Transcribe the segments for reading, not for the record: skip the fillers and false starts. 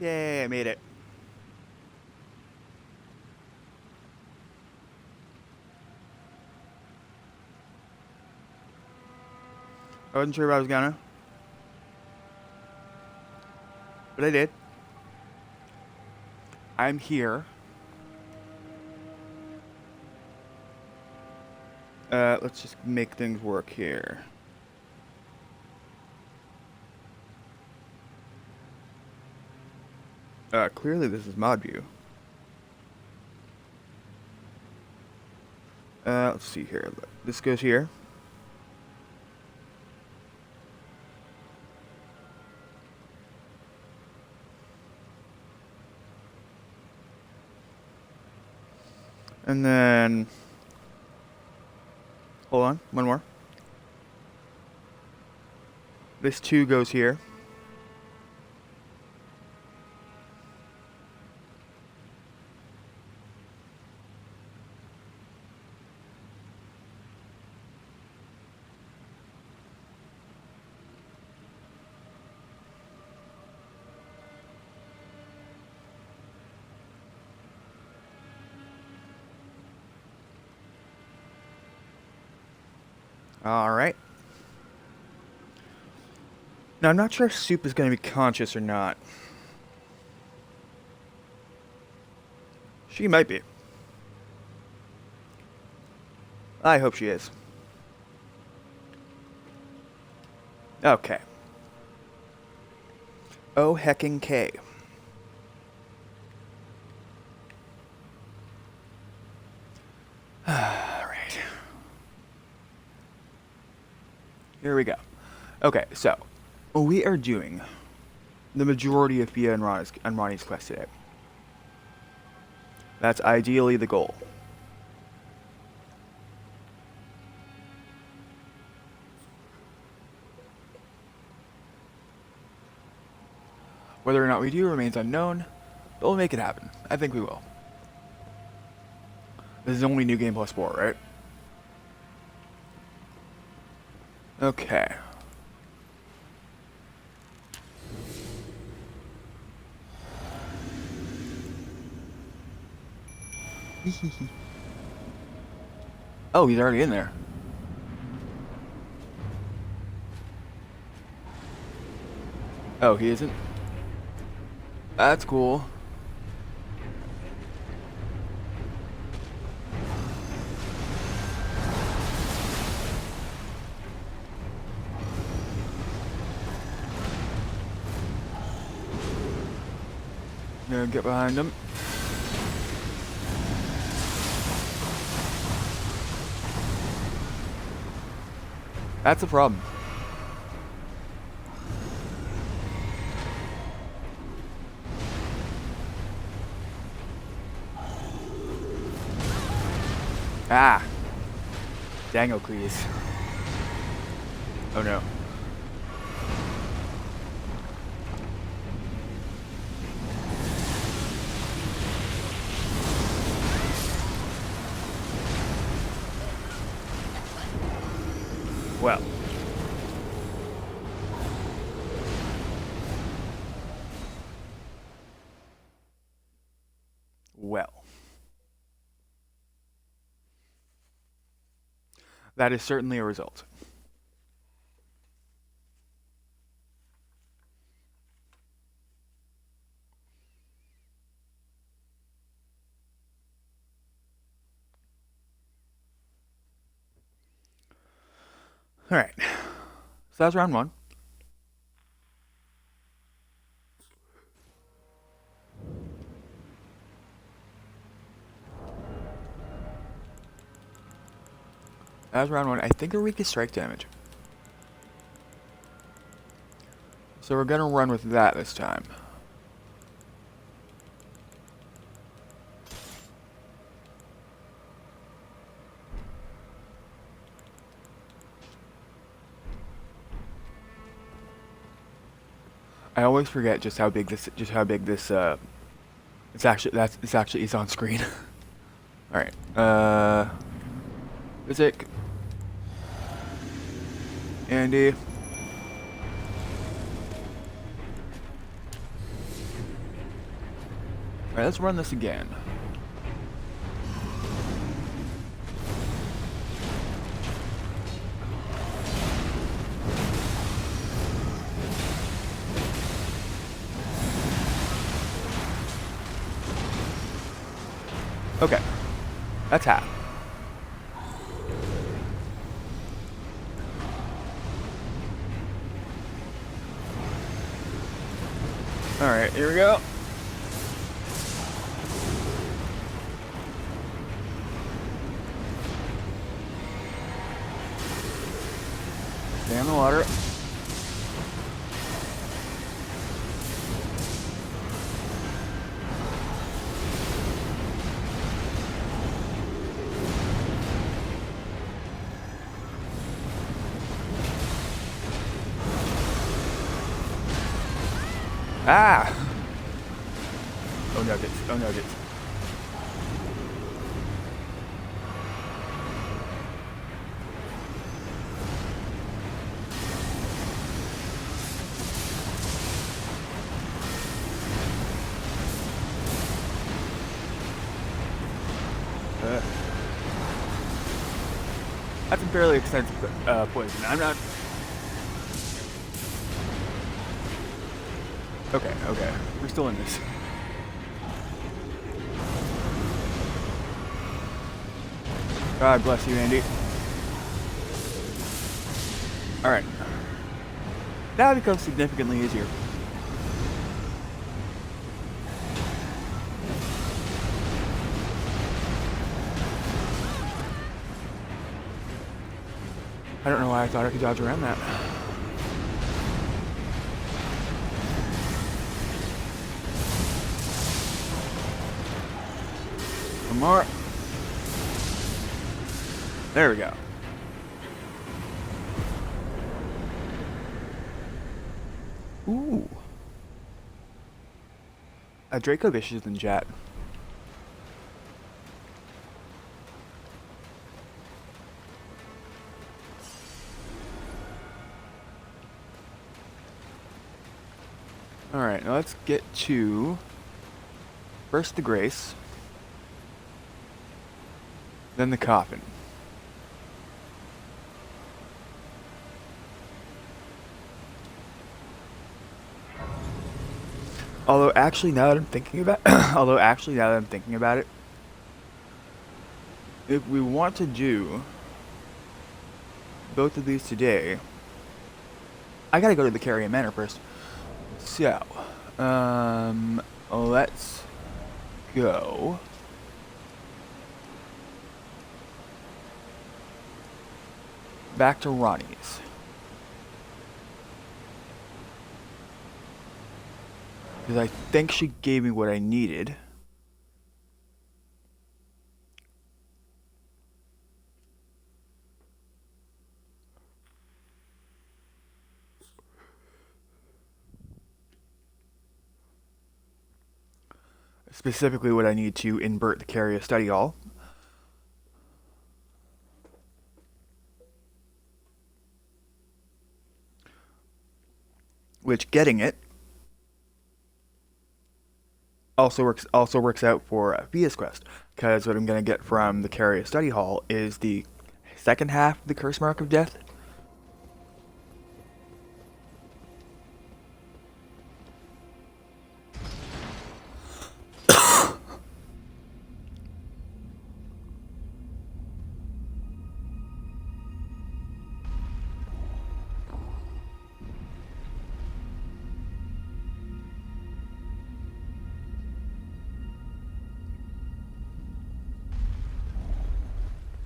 Yay, I made it. I wasn't sure if I was gonna, but I did. I'm here. Let's just make things work here. Clearly this is mod view. Let's see here. This goes here. And then, hold on, one more. This 2 goes here. Alright. Now, I'm not sure if Soup is going to be conscious or not. She might be. I hope she is. Okay. Oh, hecking K. Alright. Here we go. Okay, so we are doing the majority of Bia and Ronnie's quest today. That's ideally the goal. Whether or not we do remains unknown, but we'll make it happen. I think we will. This is only New Game+4, right? Okay. Oh, he's already in there. Oh, he isn't? That's cool. Now get behind him. That's a problem. Ah! Dangocles. Oh no. Well. Well. That is certainly a result. Alright. So that was round 1. That was round 1. I think our weakest strike damage. So we're gonna run with that this time. I always forget just how big this it's actually is on screen. Alright. Physic. Andy. Alright, let's run this again. Okay. That's half. Alright, here we go. Stay in the water. Ah! Oh nuggets, oh nuggets. That's a fairly extensive poison. I'm not... Okay, okay. We're still in this. God bless you, Andy. Alright. Now it becomes significantly easier. I don't know why I thought I could dodge around that. One more. There we go. Ooh. A Draco Vicious in chat. Alright, now let's get to first the Grace, then the Coffin. Although actually now that I'm thinking about it, if we want to do both of these today, I gotta go to the Carrion Manor first. So, let's go. Back to Ronnie's. Because I think she gave me what I needed. Specifically what I need to invert the Carrier Study Hall. Which, getting it also works out for Via's quest, because what I'm gonna get from the Carrier Study Hall is the second half of the Curse Mark of Death.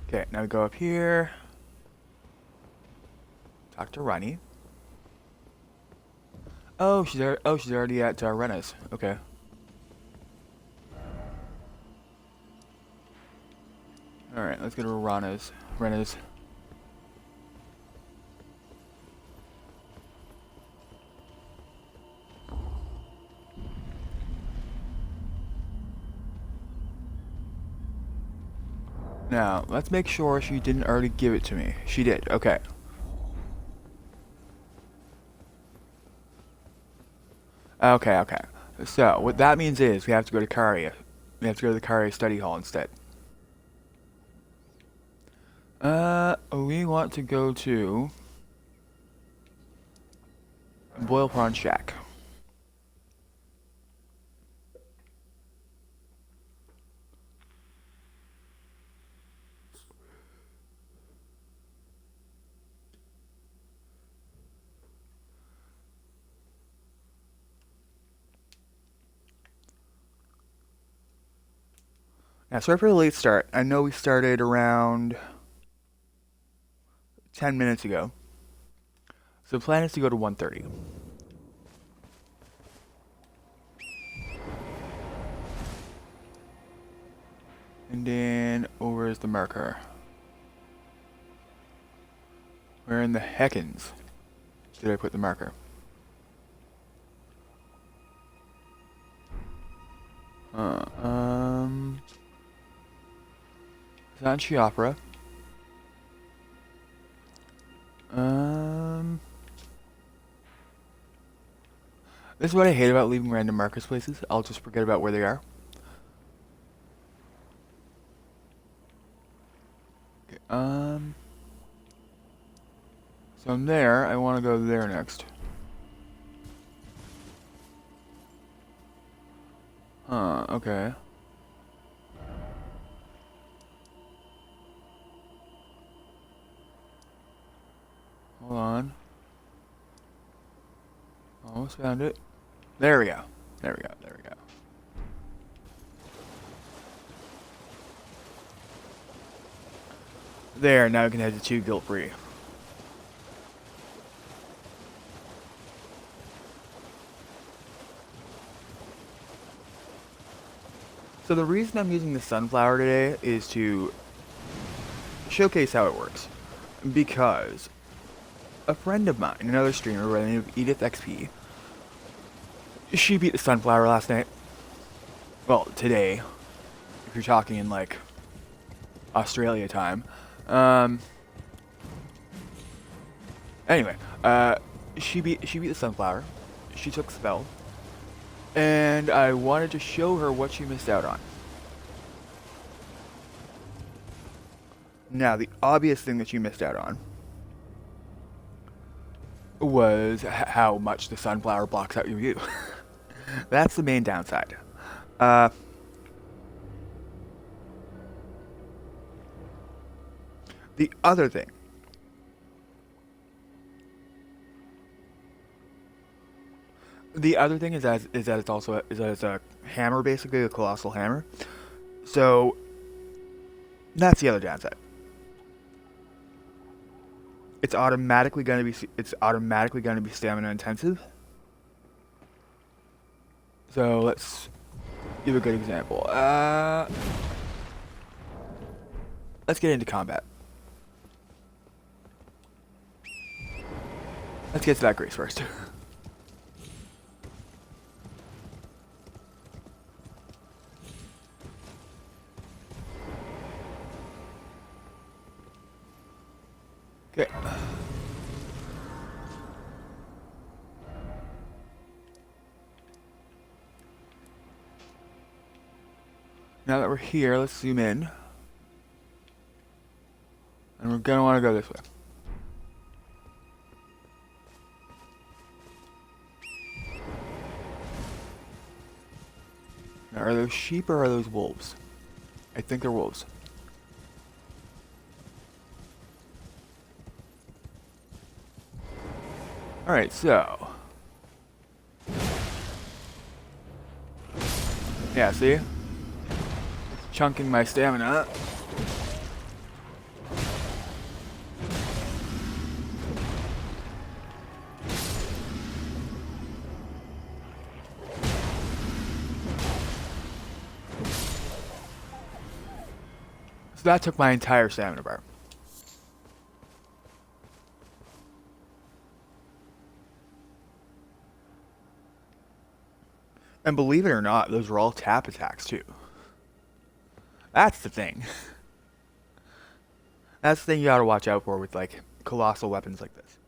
Okay, now we go up here. Talk to Ranni. Oh, she's already at Renna's. Okay. All right, let's go to Renna's. Now, let's make sure she didn't already give it to me. She did. Okay. Okay. So what that means is we have to go to Caria. We have to go to the Caria study hall instead. We want to go to Boil Prawn Shack. Now, sorry for the late start. I know we started around 10 minutes ago. So the plan is to go to 1:30. And then, where is the marker? Where in the heckins did I put the marker? Zanchi Opera. This is what I hate about leaving random markers places. I'll just forget about where they are. Okay, so I'm there. I want to go there next. Okay. Hold on. Almost found it. There we go. There we go. There we go. There, now we can head to 2 guilt-free. So the reason I'm using the sunflower today is to showcase how it works. Because a friend of mine, another streamer by the name of Edith XP, she beat the sunflower last night. Well, today, if you're talking in like Australia time. Anyway, she beat the sunflower. She took spell, and I wanted to show her what she missed out on. Now, the obvious thing that she missed out on was how much the sunflower blocks out your view. That's the main downside. The other thing. The other thing is that it's also it's a hammer, basically a colossal hammer. So that's the other downside. It's automatically going to be stamina intensive. So let's give a good example. Let's get into combat. Let's get to that grace first. Okay. Now that we're here, let's zoom in. And we're gonna want to go this way. Now, are those sheep or are those wolves? I think they're wolves. Alright, so. Yeah, see? It's chunking my stamina. So that took my entire stamina bar. And believe it or not, those were all tap attacks too. That's the thing. That's the thing you gotta watch out for with like colossal weapons like this.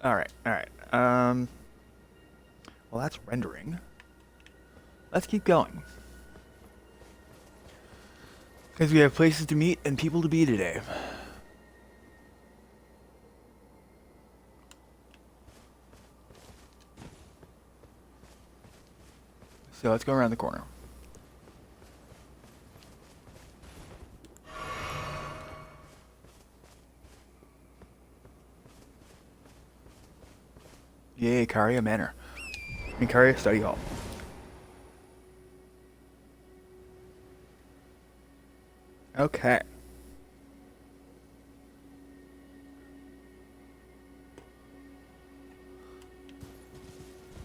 Alright, alright. Well, that's rendering. Let's keep going. Because we have places to meet and people to be today. So let's go around the corner. Yay, Karia Manor. I mean, Karia Study Hall. Okay.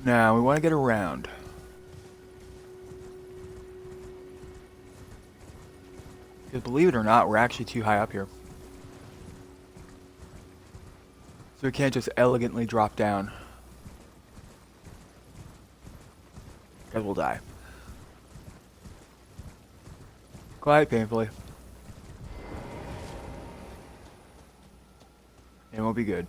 Now, we want to get around. Because believe it or not, we're actually too high up here. So we can't just elegantly drop down. Because we'll die. Quite painfully. It won't be good.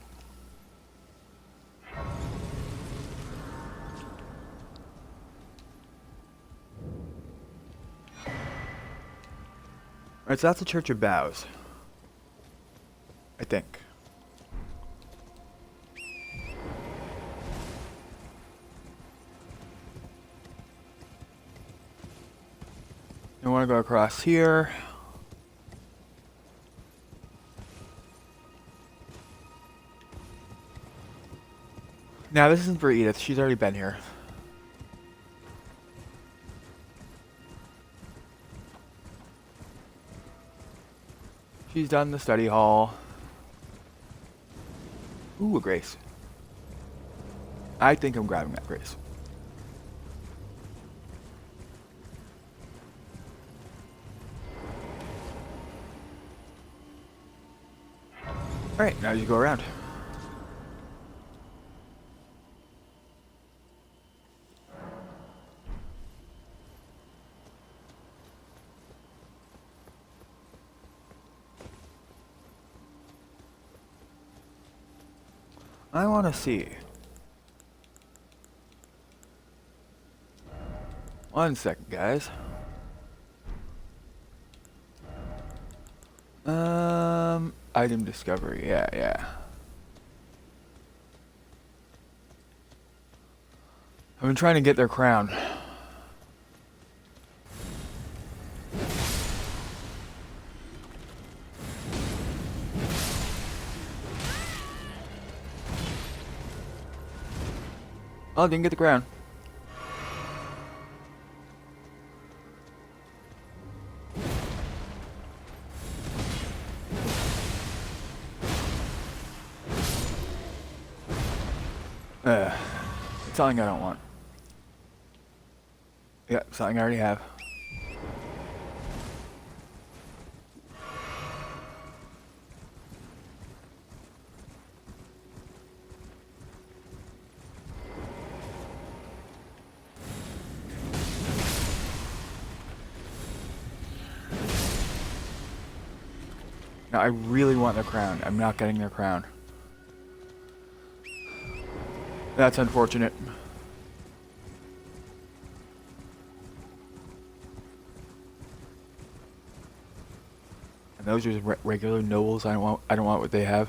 Alright, so that's the Church of Bows. I think. I want to go across here. Now, this isn't for Edith. She's already been here. She's done the study hall. Ooh, a Grace. I think I'm grabbing that Grace. Alright, now you go around. I want to see. One second, guys. Item discovery. Yeah. I've been trying to get their crown. Oh, didn't get the crown. It's something I don't want. Yeah, something I already have. Now, I really want their crown. I'm not getting their crown. That's unfortunate. And those are just regular nobles. I don't want what they have.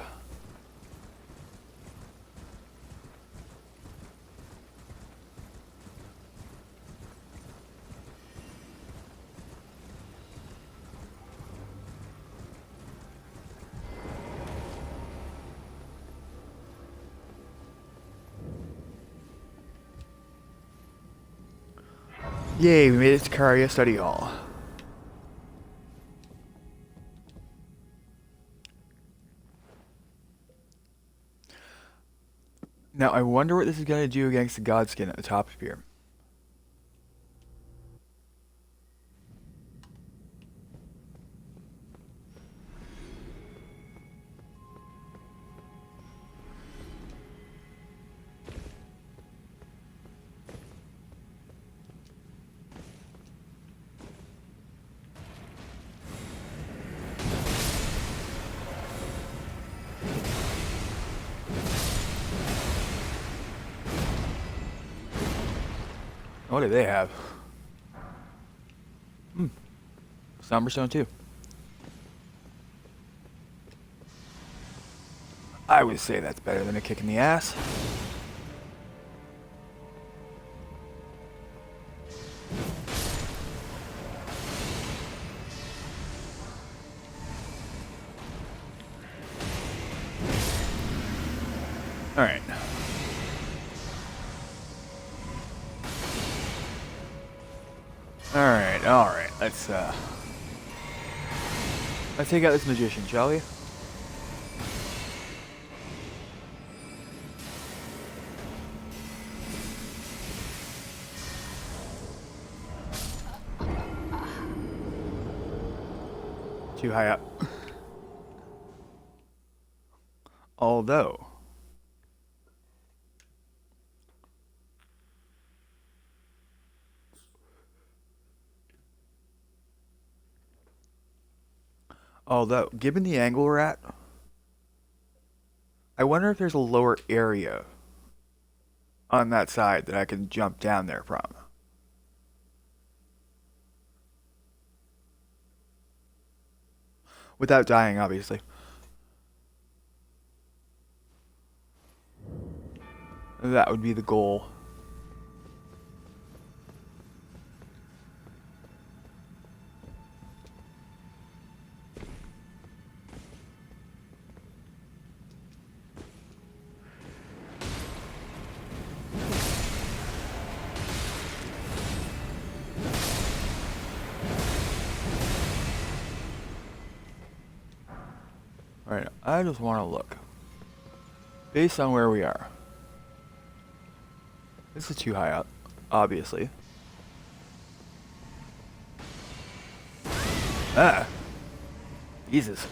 Yay, we made it to Karia Study Hall. Now, I wonder what this is going to do against the Godskin at the top of here. What do they have? Somberstone too. I would say that's better than a kick in the ass. Alright. Alright. Let's take out this magician, shall we? Too high up. Although given the angle we're at, I wonder if there's a lower area on that side that I can jump down there from. Without dying, obviously. That would be the goal. Alright, I just want to look. Based on where we are. This is too high up, obviously. Ah! Jesus.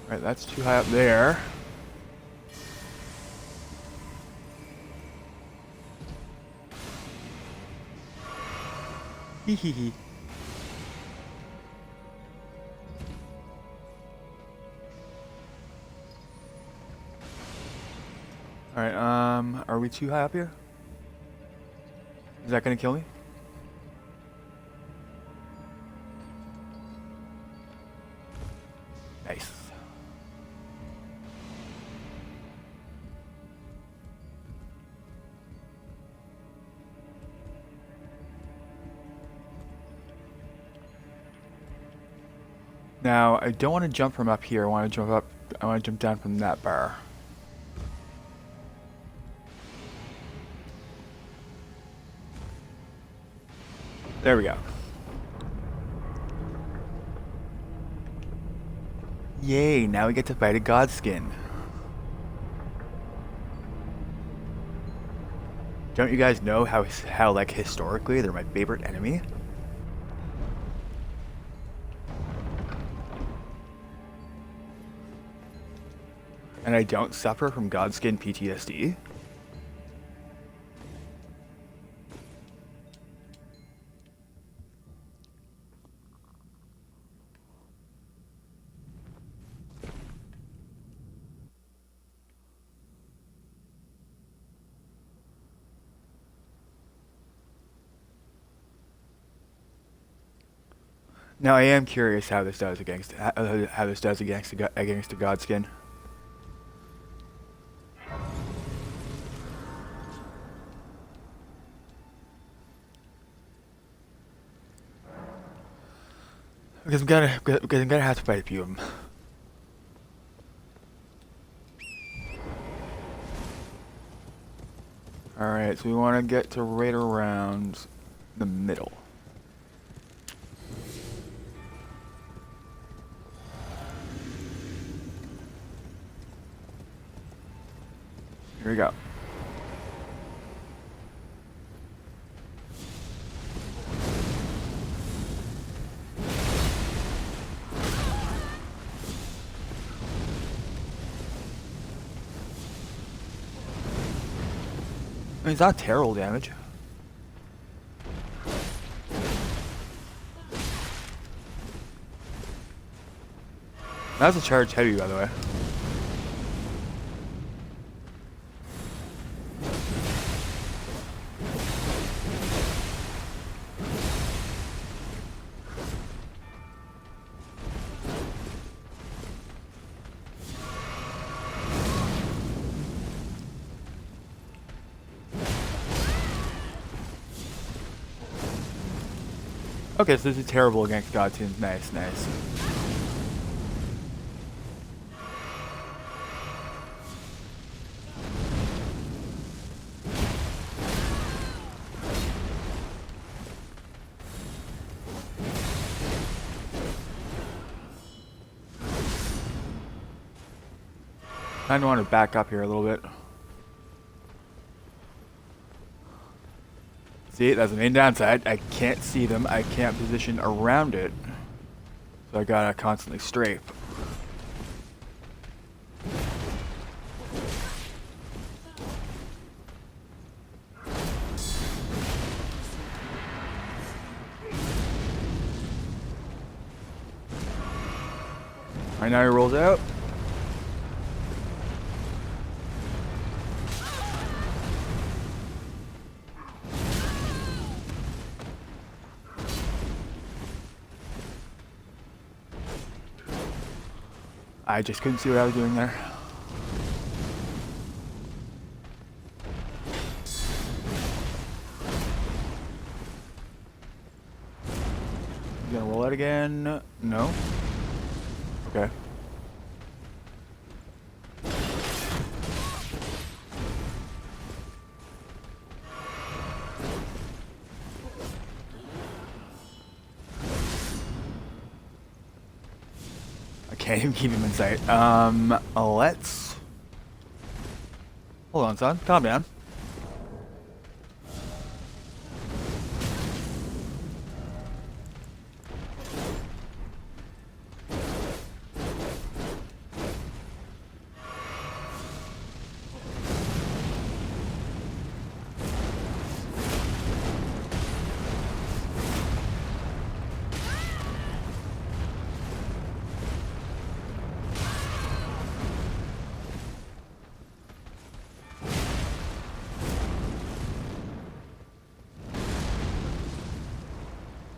Alright, that's too high up there. Hee. Alright, are we too high up here? Is that gonna kill me? Nice. Now, I don't want to jump from up here. I want to jump down from that bar. There we go. Yay, now we get to fight a godskin. Don't you guys know how like historically they're my favorite enemy? And I don't suffer from godskin PTSD? Now I am curious how this does against a godskin. Because I'm gonna have to fight a few of them. Alright, so we want to get to right around the middle. Here we go. I mean, it's not terrible damage. That's a charged heavy, by the way. Okay, so this is terrible against God Tunes. Nice, nice. I kind of want to back up here a little bit. See, that's the main downside. I can't see them. I can't position around it. So I gotta constantly strafe. Right now he rolls out. I just couldn't see what I was doing there. You gonna roll out again? No? Okay. Can't even keep him in sight. Let's... Hold on, son. Calm down.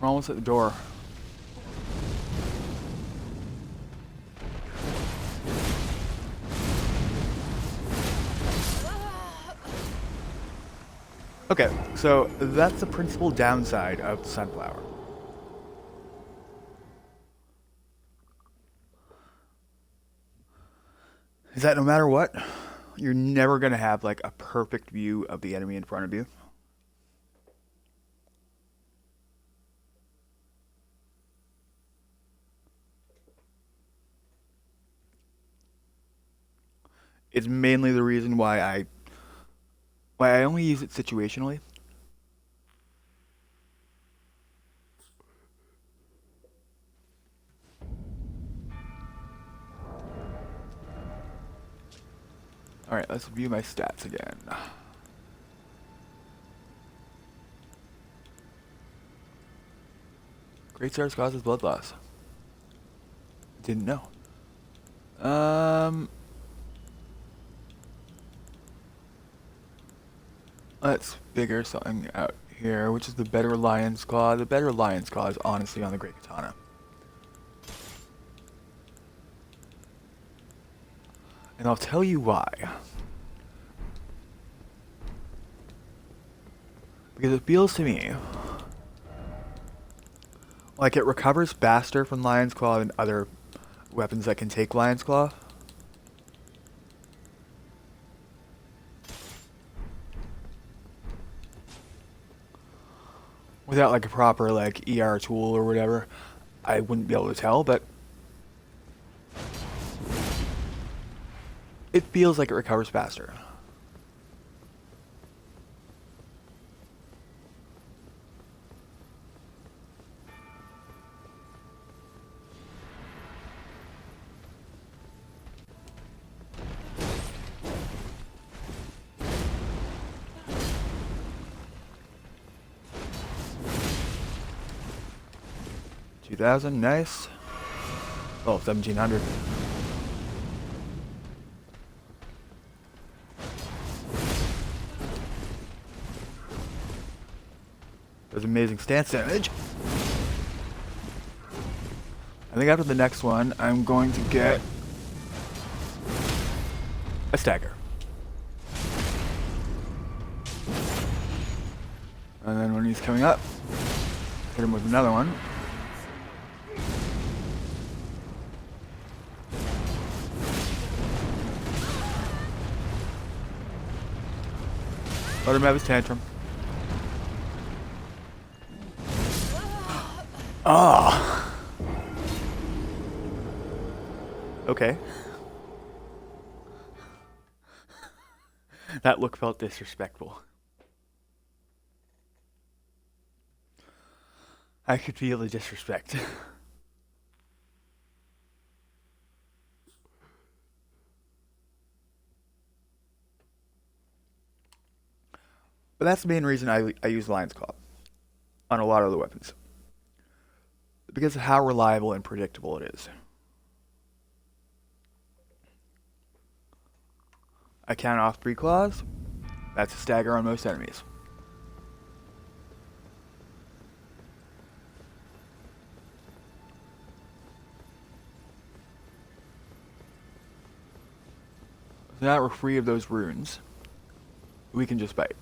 We're almost at the door. Okay, so that's the principal downside of the Sunflower. Is that no matter what, you're never going to have like a perfect view of the enemy in front of you. It's mainly the reason why I only use it situationally. Alright, let's view my stats again. Great Stars causes blood loss. Didn't know. Let's figure something out here. Which is the better Lion's Claw? The better Lion's Claw is honestly on the Great Katana. And I'll tell you why. Because it feels to me like it recovers faster from Lion's Claw than other weapons that can take Lion's Claw. Without like a proper like ER tool or whatever, I wouldn't be able to tell, but it feels like it recovers faster. $2,000, nice. Oh, 1700. There's amazing stance damage. I think after the next one, I'm going to get a stagger. And then when he's coming up, hit him with another one. Let him have his tantrum. Ah. Okay. That look felt disrespectful. I could feel the disrespect. But that's the main reason I use Lion's Claw on a lot of the weapons. Because of how reliable and predictable it is. I count off 3 claws. That's a stagger on most enemies. So now that we're free of those runes, we can just bite.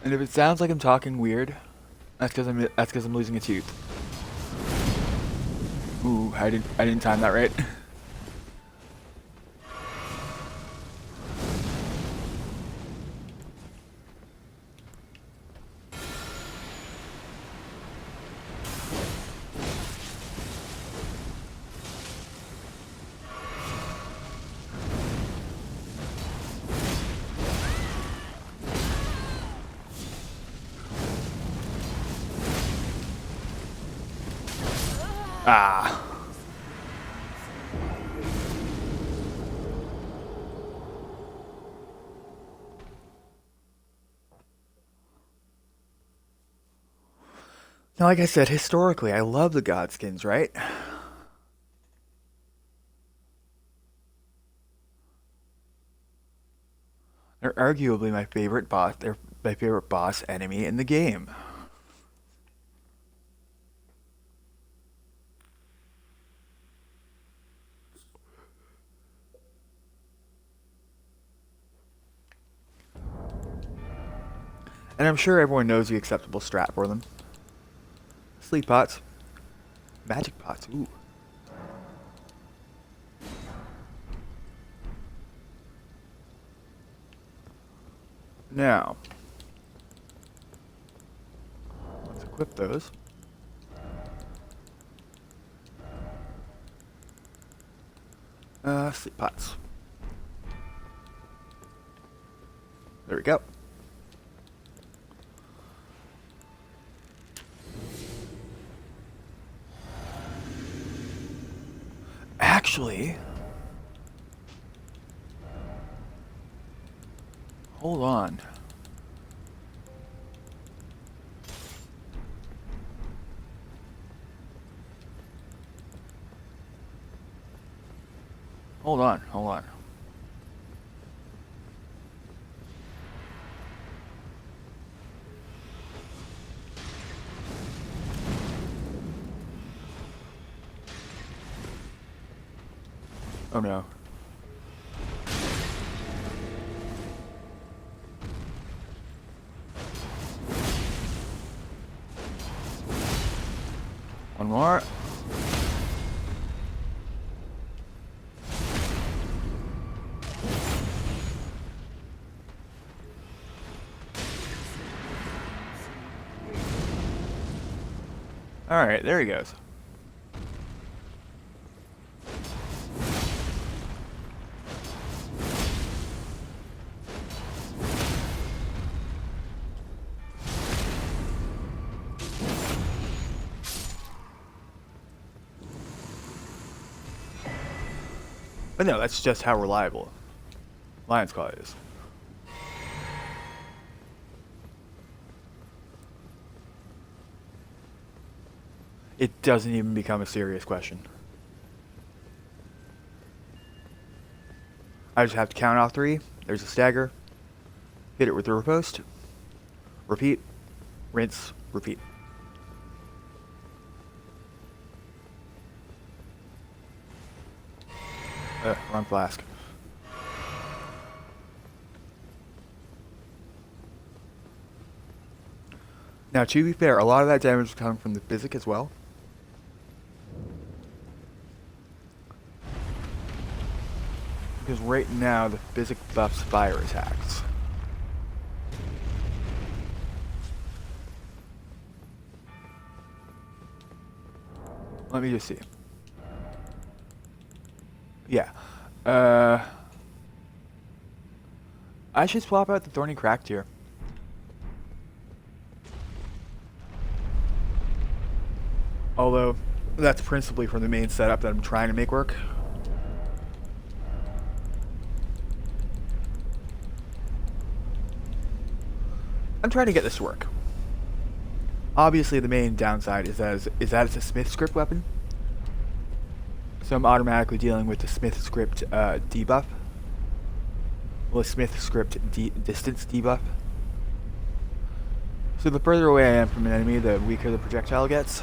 And if it sounds like I'm talking weird, that's because I'm losing a tooth. Ooh, I didn't time that right. Ah. Now, like I said, historically, I love the god skins, right? They're arguably my favorite boss. They're my favorite boss enemy in the game. And I'm sure everyone knows the acceptable strat for them. Sleep pots. Magic pots, ooh. Now, let's equip those. Sleep pots. There we go. Actually, hold on. Hold on. Oh no. One more. Alright, there he goes. But no, that's just how reliable Lion's Claw is. It doesn't even become a serious question. I just have to count off three. There's a stagger. Hit it with the riposte. Repeat. Rinse. Repeat. Wrong flask. Now, to be fair, a lot of that damage is coming from the physic as well. Because right now, the physic buffs fire attacks. Let me just see. Yeah. I should swap out the Thorny Cracked here. Although, that's principally from the main setup that I'm trying to make work. I'm trying to get this to work. Obviously, the main downside is that it's a Smith script weapon. So I'm automatically dealing with the Smith script debuff. Well, Smith script distance debuff. So the further away I am from an enemy, the weaker the projectile gets.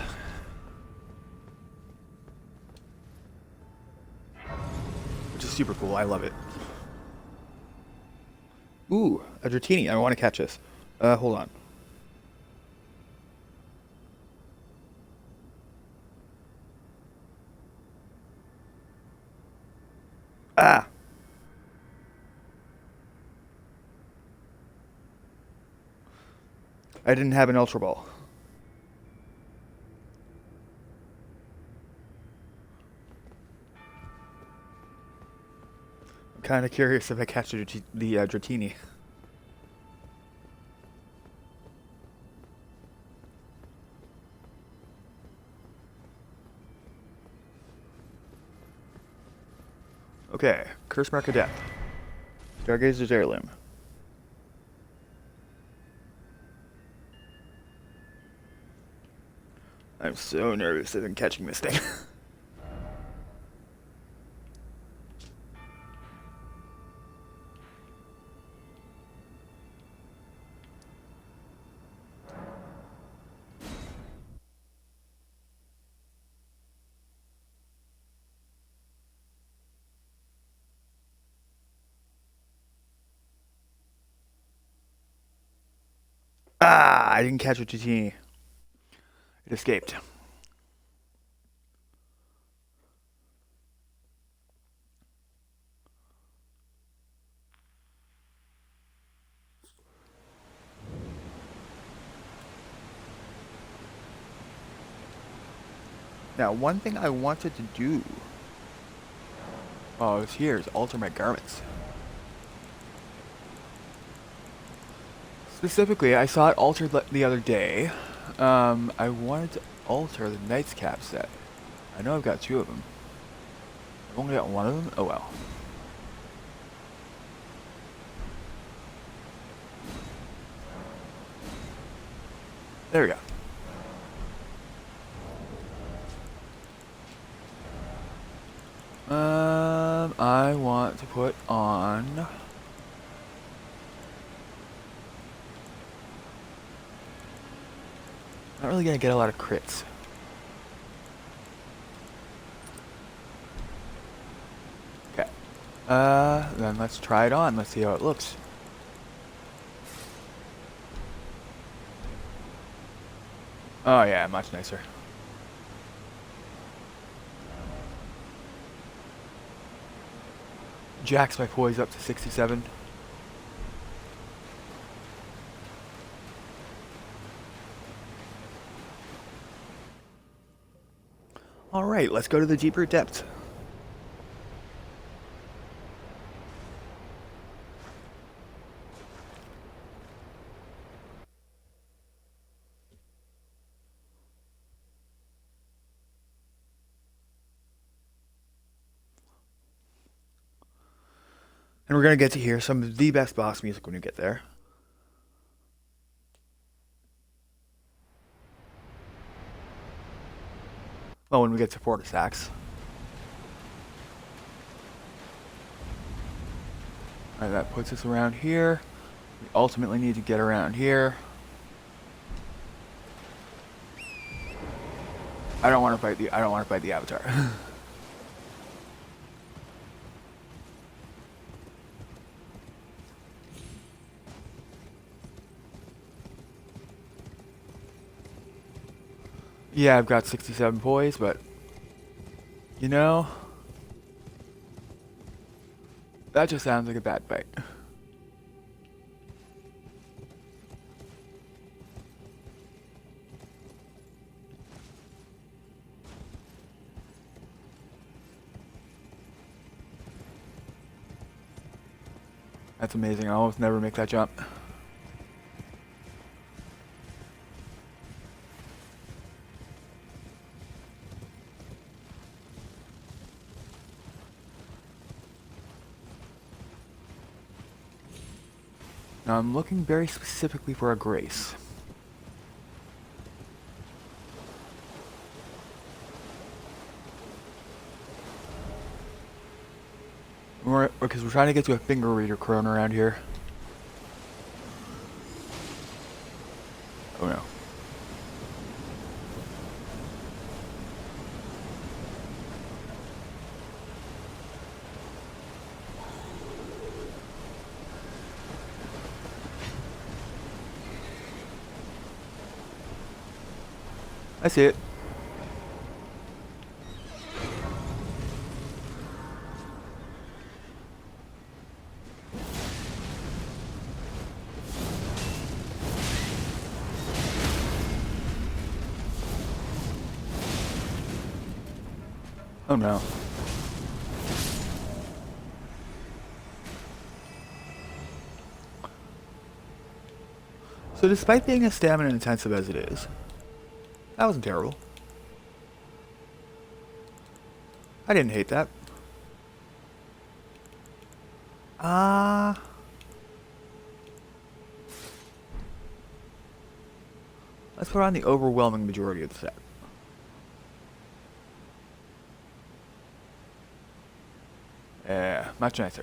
Which is super cool, I love it. Ooh, a Dratini, I want to catch this. Hold on. Ah! I didn't have an Ultra Ball. I'm kind of curious if I catch the Dratini. Okay, Curse Mark of Death. Stargazer's Heirloom. I'm so nervous that I'm catching this thing. Ah! I didn't catch a Dratini. It escaped. Now, one thing I wanted to do while I was here is alter my garments. Specifically, I saw it altered the other day. I wanted to alter the Knight's Cap set. I know I've got two of them. I've only got one of them? Oh well. There we go. I want to put on... Not really gonna get a lot of crits. Okay. Then let's try it on. Let's see how it looks. Oh yeah, much nicer. Jacks my poise up to 67. Alright, let's go to the deeper depths. And we're going to get to hear some of the best boss music when we get there. Well, when we get support stacks. Alright, that puts us around here. We ultimately need to get around here. I don't want to fight the Avatar. Yeah, I've got 67 poise, but you know, that just sounds like a bad fight. That's amazing. I almost never make that jump. Now I'm looking very specifically for a grace. Because we're trying to get to a finger reader crone around here. Oh no. I see it. Oh no. So despite being as stamina intensive as it is, that wasn't terrible. I didn't hate that. Let's put on the overwhelming majority of the set. Yeah, much nicer.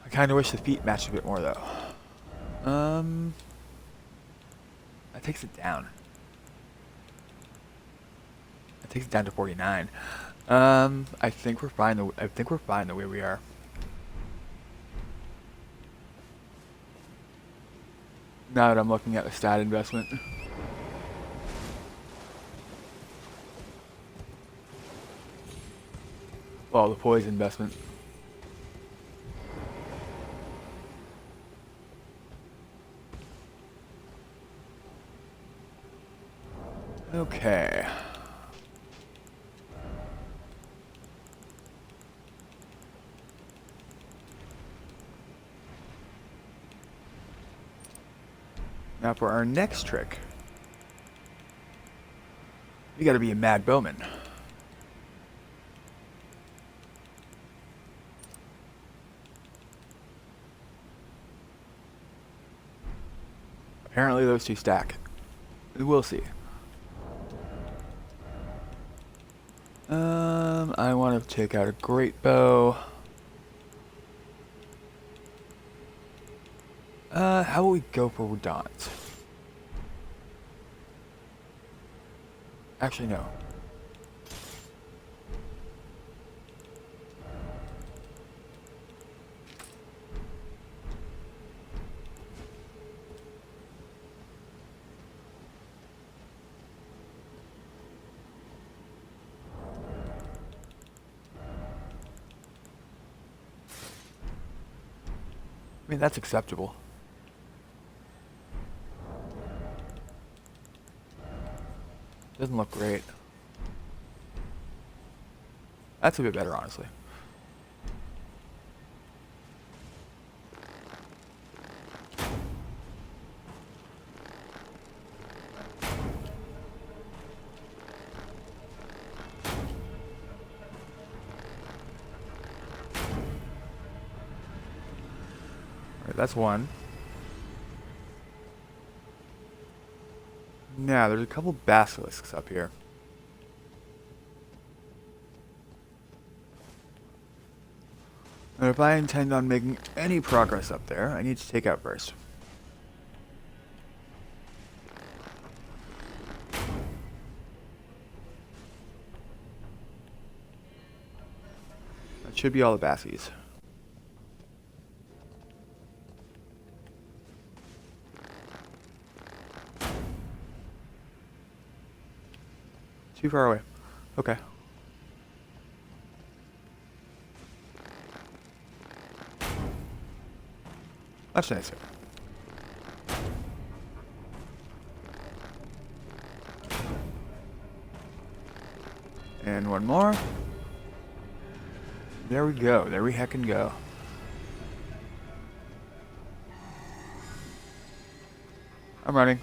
I kind of wish the feet matched a bit more though. That takes it down. That takes it down to 49. I think we're fine. I think we're fine the way we are. Now that I'm looking at the stat investment. Well, the poise investment. Okay. Now for our next trick, you gotta be a mad bowman. Apparently those two stack. We'll see. I want to take out a great bow. How will we go for Udons? Actually, no. I mean, that's acceptable. Doesn't look great. That's a bit better, honestly. That's one. Now, there's a couple basilisks up here. And if I intend on making any progress up there, I need to take out first. That should be all the bassies. Too far away. Okay. Much nicer. And one more. There we go. There we heckin' go. I'm running.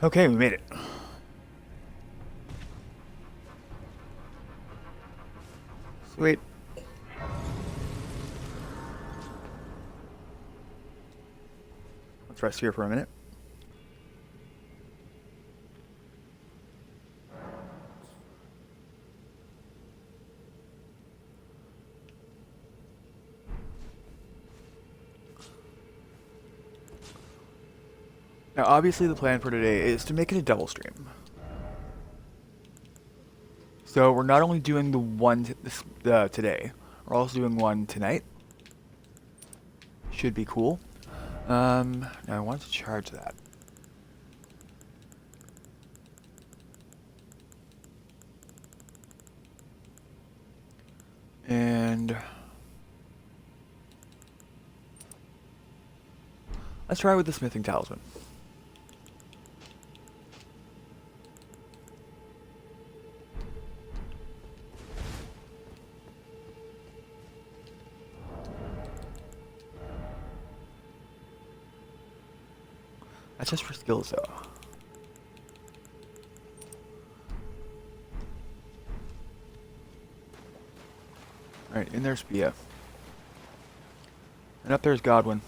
Okay, we made it. Sweet. Let's rest here for a minute. Now, obviously the plan for today is to make it a double stream. So we're not only doing the one today, we're also doing one tonight. Should be cool. Now I want to charge that. And let's try with the smithing talisman. That's just for skills, though. Alright, in there's BF. And up there's Godwin.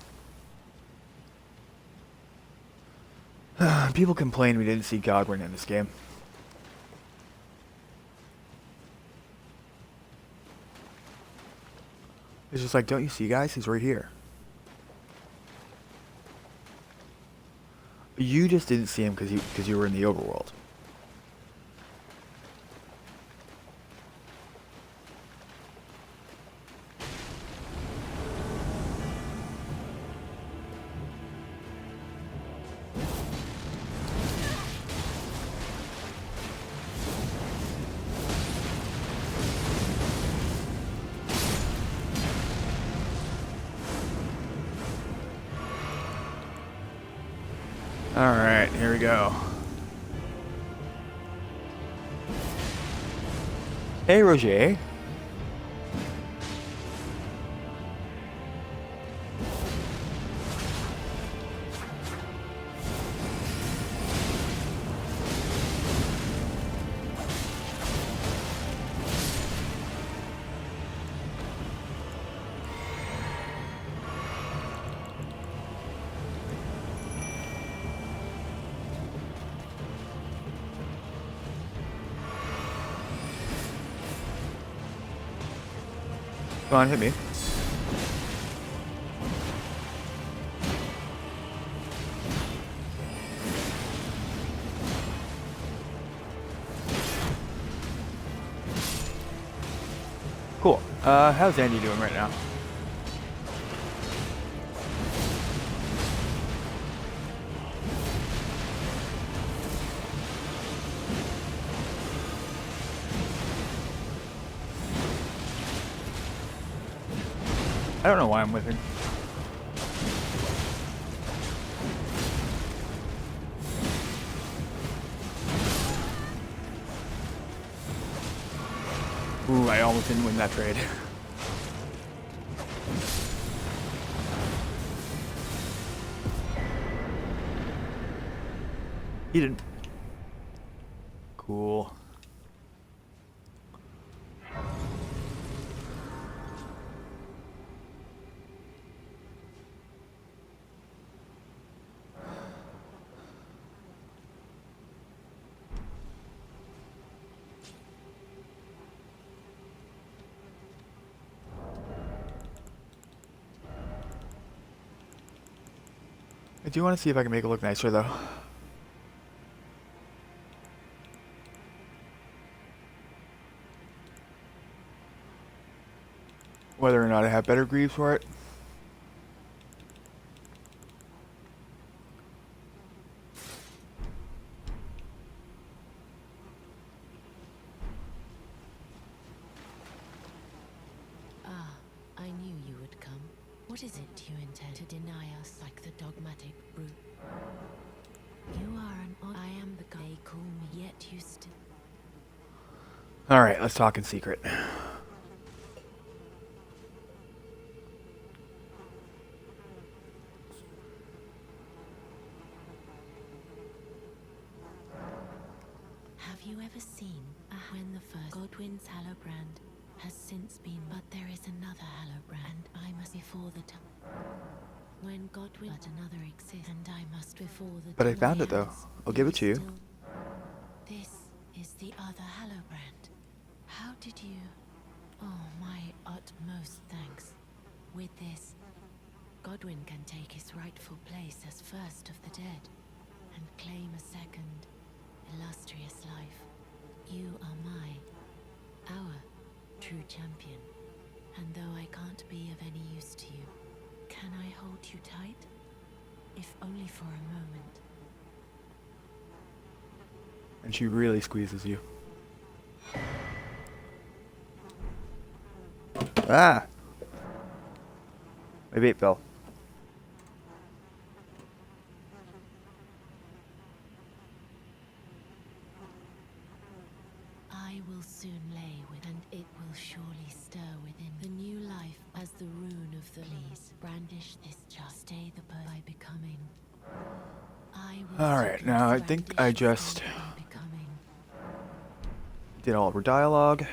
People complain we didn't see Godwin in this game. It's just like, don't you see, guys? He's right here. You just didn't see him because you were in the overworld. Alright, here we go. Hey, Roger. Come on, hit me. Cool. How's Andy doing right now? I don't know why I'm whipping. I almost didn't win that trade. He didn't. Cool. I do want to see if I can make it look nicer, though. Whether or not I have better greaves for it. Ah, I knew you would come. What is it you intend to deny us like the dogmatic brute? You are an I am the guy they call me, yet you still... Alright, let's talk in secret. Have you ever seen when the first Godwin's Hallowbrand has since been, but there is another Hallowbrand, I must before the time. When Godwin, but another exists, and I must before the But I found it, though. I'll give it to you. This is the other Hallowbrand. How did you... Oh, my utmost thanks. With this, Godwin can take his rightful place as first of the dead, and claim a second, illustrious life. You are our true champion. And though I can't be of any use to you, can I hold you tight? If only for a moment. And she really squeezes you. Ah! My vape fell. I will soon lay with, and it will surely stir within the new life as the rune of the please brandish this just stay the by becoming. Alright, now I think I just did all of her dialogue.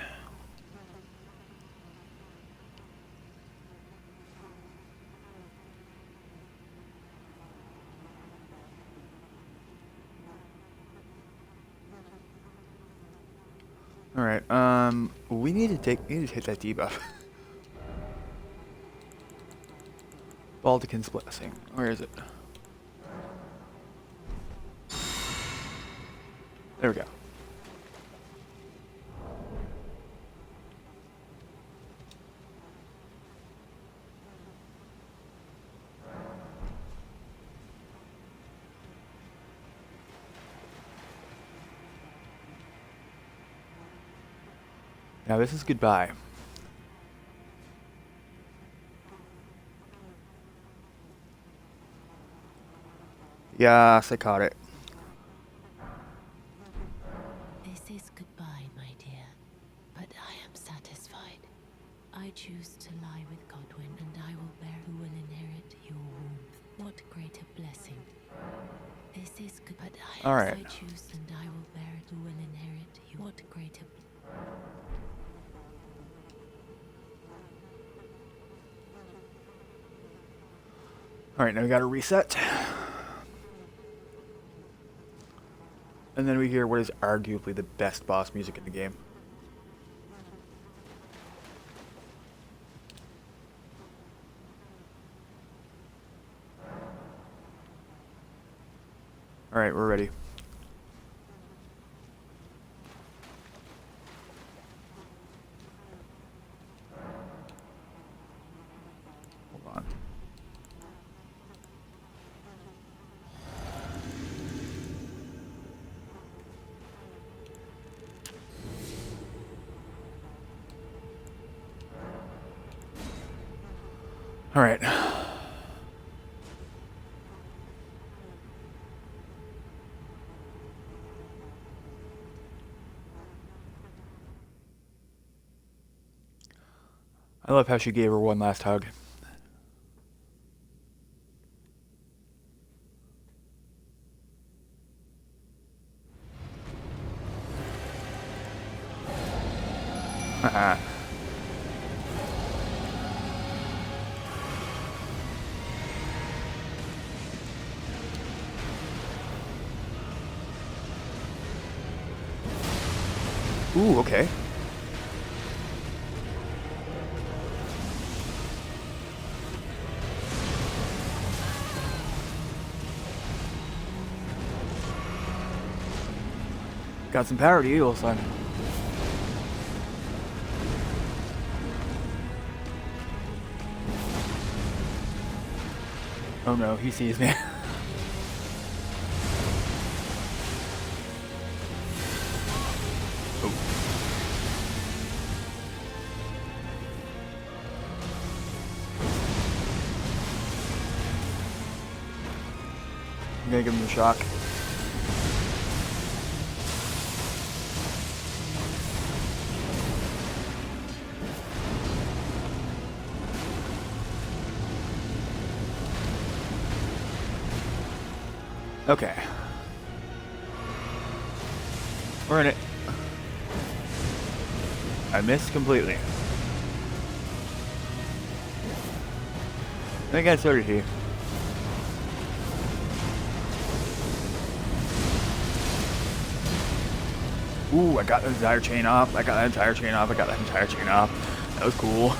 Alright, we need to hit that debuff. Baldekin's Blessing. Where is it? There we go. Now this is goodbye. Yes, I caught it. This is goodbye, my dear, but I am satisfied. I choose to lie with Godwin, and I will bear who will inherit your warmth. What greater blessing. This is good, but I choose, and I will bear it who will inherit you. What greater... Alright, now we gotta reset. And then we hear what is arguably the best boss music in the game. Alright, we're ready. Hold on. Alright. I love how she gave her one last hug. Haha. Ooh, okay. Got some power to you, son. Oh no, he sees me. Oh. I'm gonna give him a shock. Okay. We're in it. I missed completely. I think I started here. Ooh, I got the entire chain off. I got that entire chain off. I got that entire chain off. That was cool.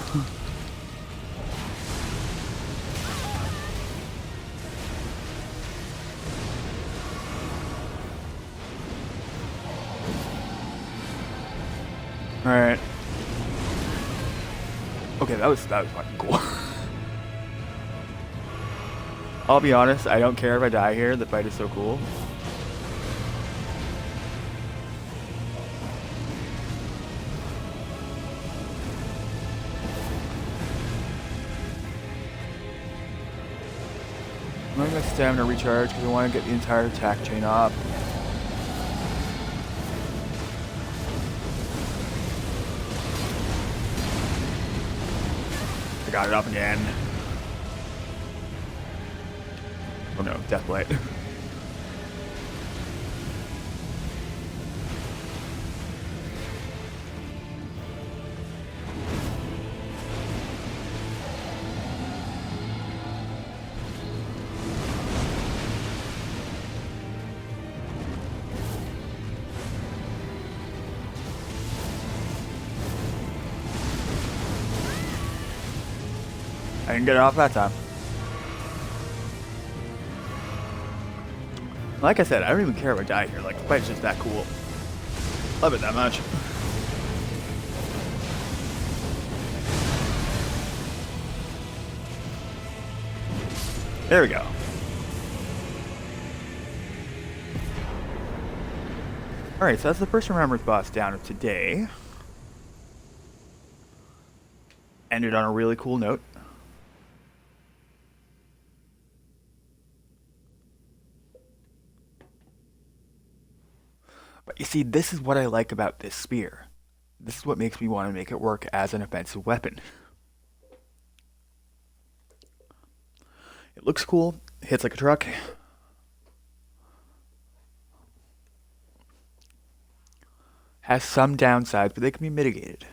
Alright. Okay, that was fucking cool. I'll be honest, I don't care if I die here. The fight is so cool. I'm letting my stamina recharge because I want to get the entire attack chain off. I got it up again. Oh no, Deathblight. I didn't get it off that time. Like I said, I don't even care if I die here. Like, the fight's just that cool. Love it that much. There we go. Alright, so that's the first Remembrance boss down of today. Ended on a really cool note. But you see, this is what I like about this spear. This is what makes me want to make it work as an offensive weapon. It looks cool, hits like a truck. Has some downsides, but they can be mitigated.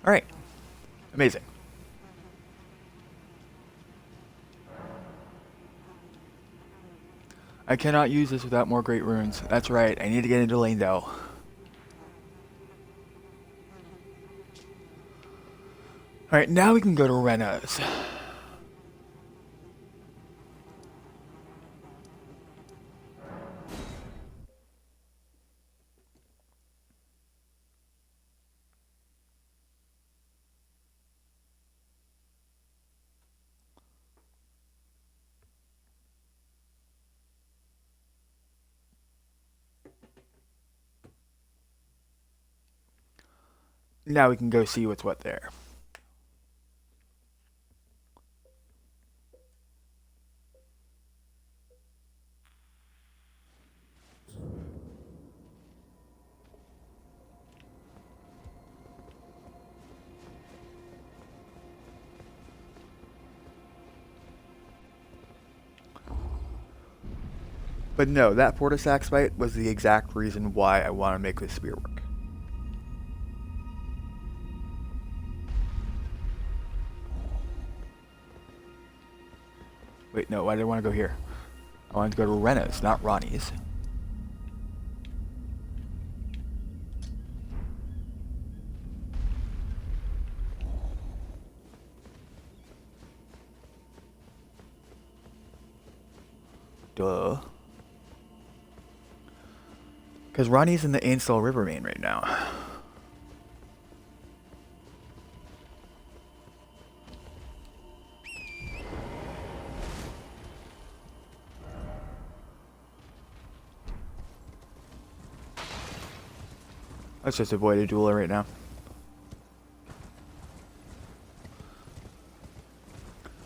Alright. Amazing. I cannot use this without more great runes. That's right, I need to get into lane though. Alright, now we can go to Renna's. Now we can go see what's what there. But no, that Portasax fight was the exact reason why I want to make this spear work. Wait, no, why did I want to go here? I wanted to go to Renna's, not Ronnie's. Duh. Because Ronnie's in the Ainsel River main right now. Let's just avoid a duel right now.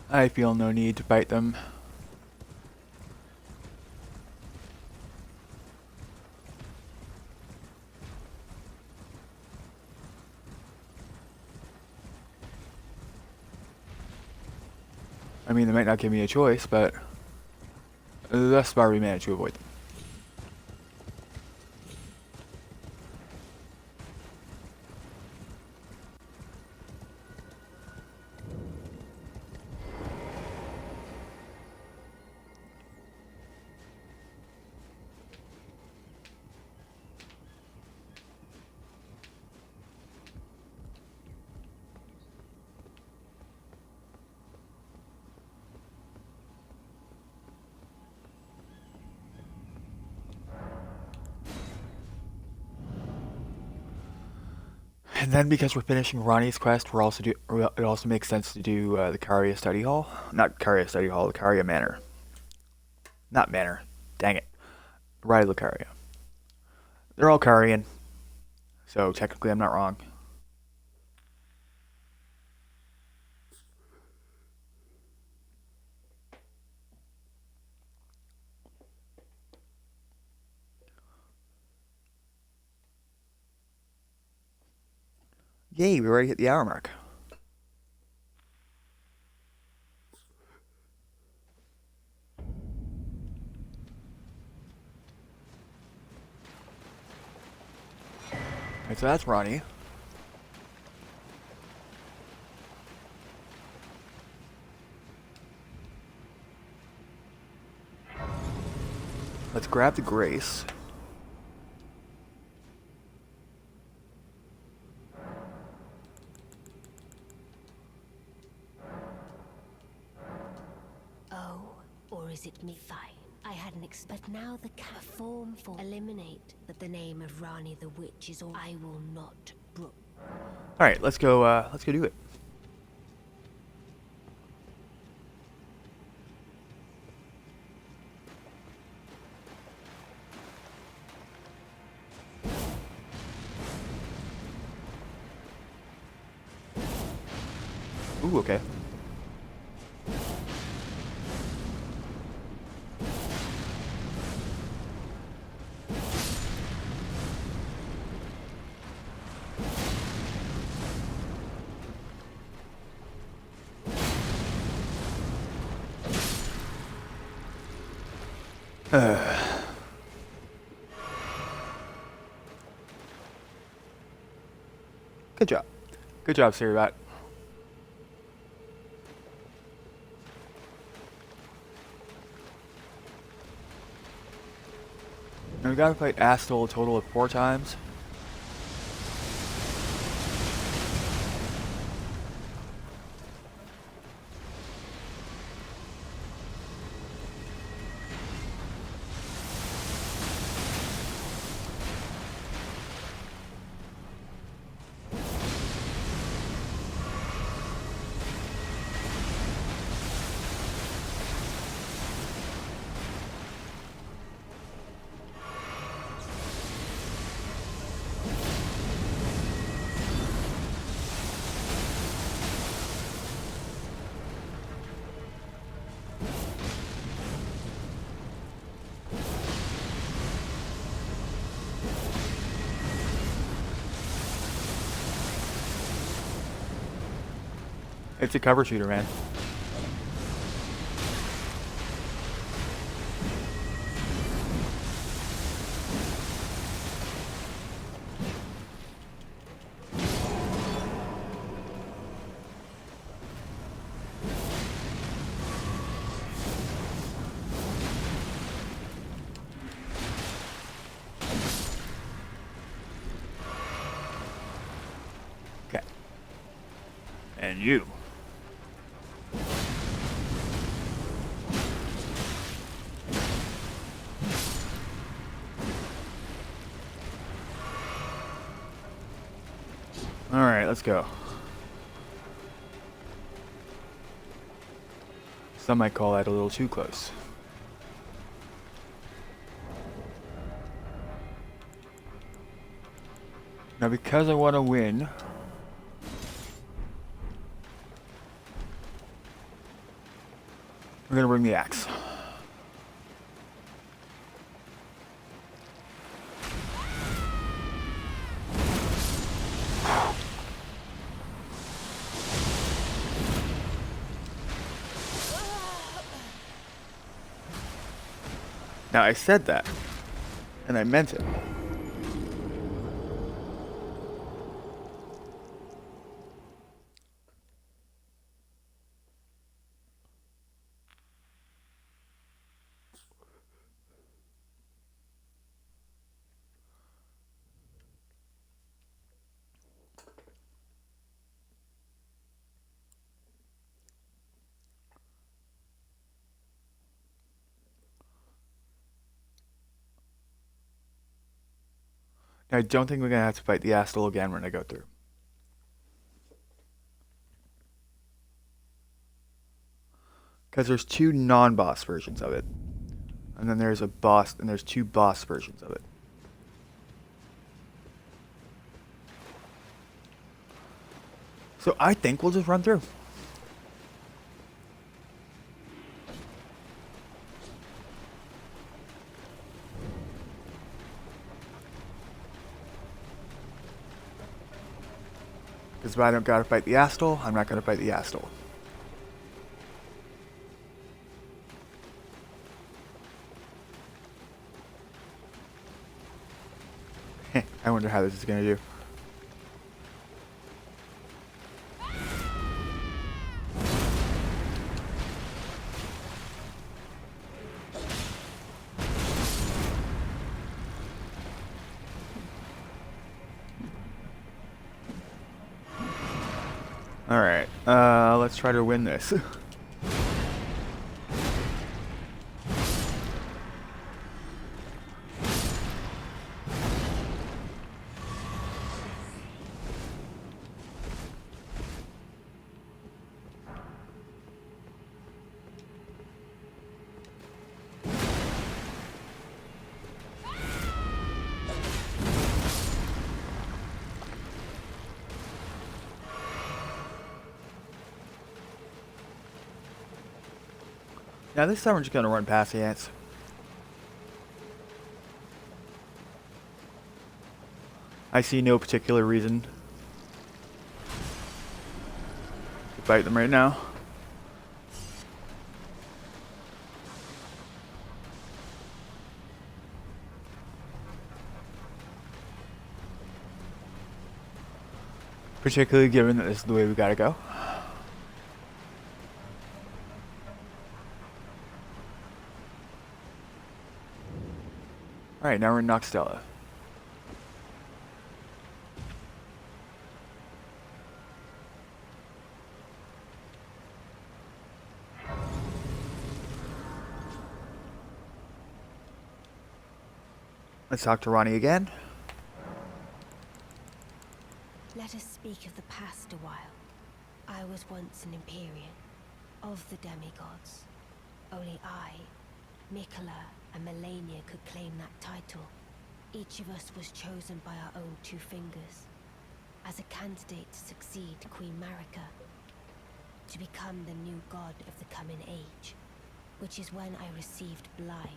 I feel no need to fight them. I mean, they might not give me a choice, but thus far we managed to avoid them. And then because we're finishing Ronnie's quest, it also makes sense to do the Caria Study Hall. Not Caria Study Hall, the Caria Manor. Not Manor. Dang it. Ride Lucaria. They're all Carian, so technically I'm not wrong. Yay, we already hit the hour mark. Alright, so that's Ronnie. Let's grab the Grace. Oh, or is it me? Fine. I hadn't expected. Now the form for eliminate that the name of Rani the Witch is all. I will not brook. Alright, let's go do it. Ooh, okay. Good job. Good job, Siribat. And we gotta fight Astol a total of 4 times. It's a cover shooter, man. Okay. And you. Alright, let's go. Some might call that a little too close. Now, because I want to win, we're going to bring the axe. Now, I said that, and I meant it. Now, I don't think we're going to have to fight the Astal again when I go through. Because there's two non-boss versions of it. And then there's a boss, and there's two boss versions of it. So I think we'll just run through. Because if I don't gotta fight the Astal, I'm not gonna fight the Astal. I wonder how this is gonna do. Alright, let's try to win this. Now this time we're just gonna run past the ants. I see no particular reason to fight them right now. Particularly given that this is the way we gotta go. Alright, now we're in Noxtella. Let's talk to Ranni again. Let us speak of the past a while. I was once an Empyrean, of the demigods. Only I, Mikola, and Melania could claim that title. Each of us was chosen by our own two fingers, as a candidate to succeed Queen Marika, to become the new god of the coming age, which is when I received Blythe,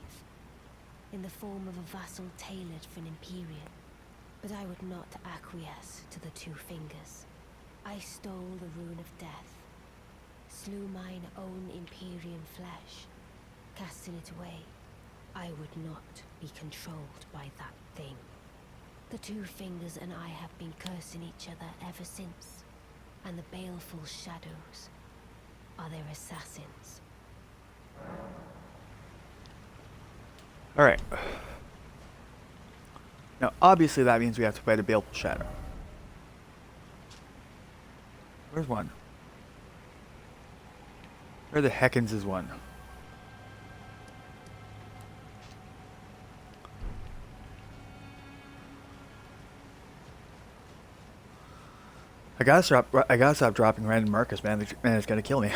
in the form of a vassal tailored for an Empyrean. But I would not acquiesce to the two fingers. I stole the Rune of Death, slew mine own Imperium flesh, casting it away. I would not be controlled by that thing. The Two Fingers and I have been cursing each other ever since, and the baleful shadows are their assassins. Alright. Now, obviously that means we have to fight a baleful shadow. Where's one? Where the heckins is one? I gotta stop dropping random markers, man. Man, it's gonna kill me.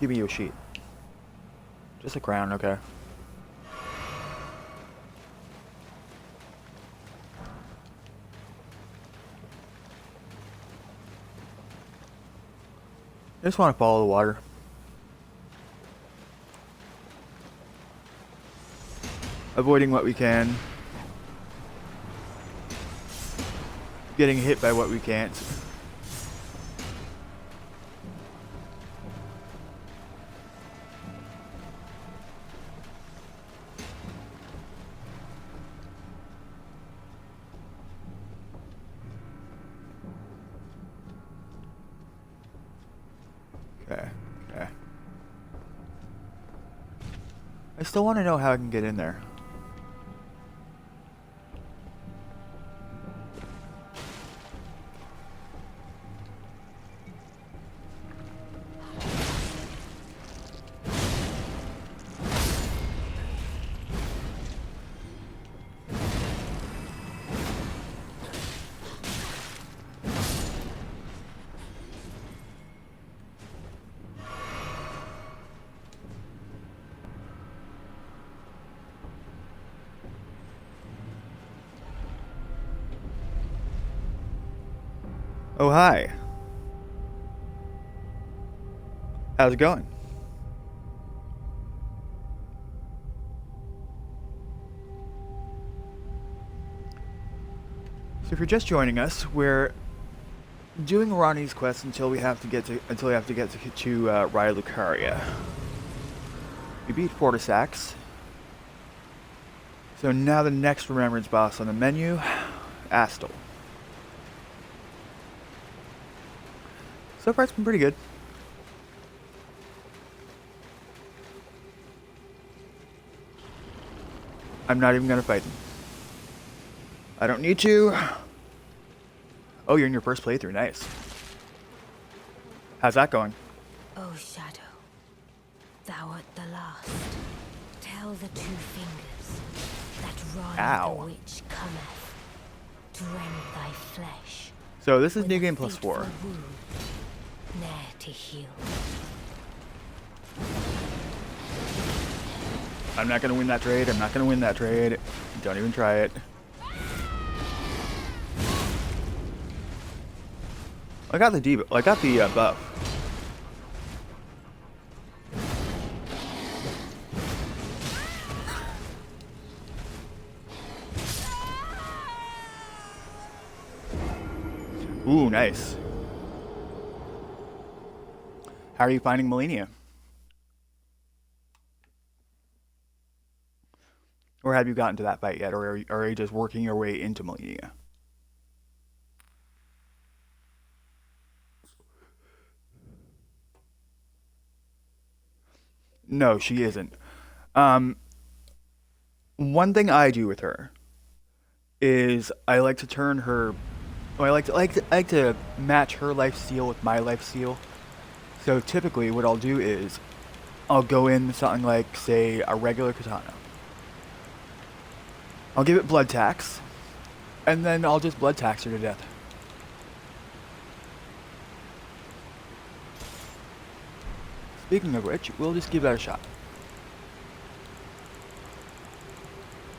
Give me your sheet. Just a crown, okay. I just want to follow the water. Avoiding what we can. Getting hit by what we can't. Okay, okay. I still want to know how I can get in there. Oh, hi. How's it going? So if you're just joining us, we're doing Ranni's quest until we have to get to Raya Lucaria. We beat Fortisax. So now the next remembrance boss on the menu, Astel. So far it's been pretty good. I'm not even gonna fight him. I don't need to. Oh, you're in your first playthrough, nice. How's that going? O Shadow, thou art the last. Tell the Two Fingers that Ranni the Witch cometh to rend thy flesh. So this is New Game Plus 4. Ne'er to heal. I'm not gonna win that trade. I'm not gonna win that trade. Don't even try it. I got the debuff. I got the buff. Ooh, nice. How are you finding Melania? Or have you gotten to that fight yet? Or are you just working your way into Melania? No, she isn't. One thing I do with her is I like to turn her. I like to match her life steal with my life steal. So typically, what I'll do is I'll go in something like, say, a regular katana. I'll give it blood tax, and then I'll just blood tax her to death. Speaking of which, we'll just give that a shot.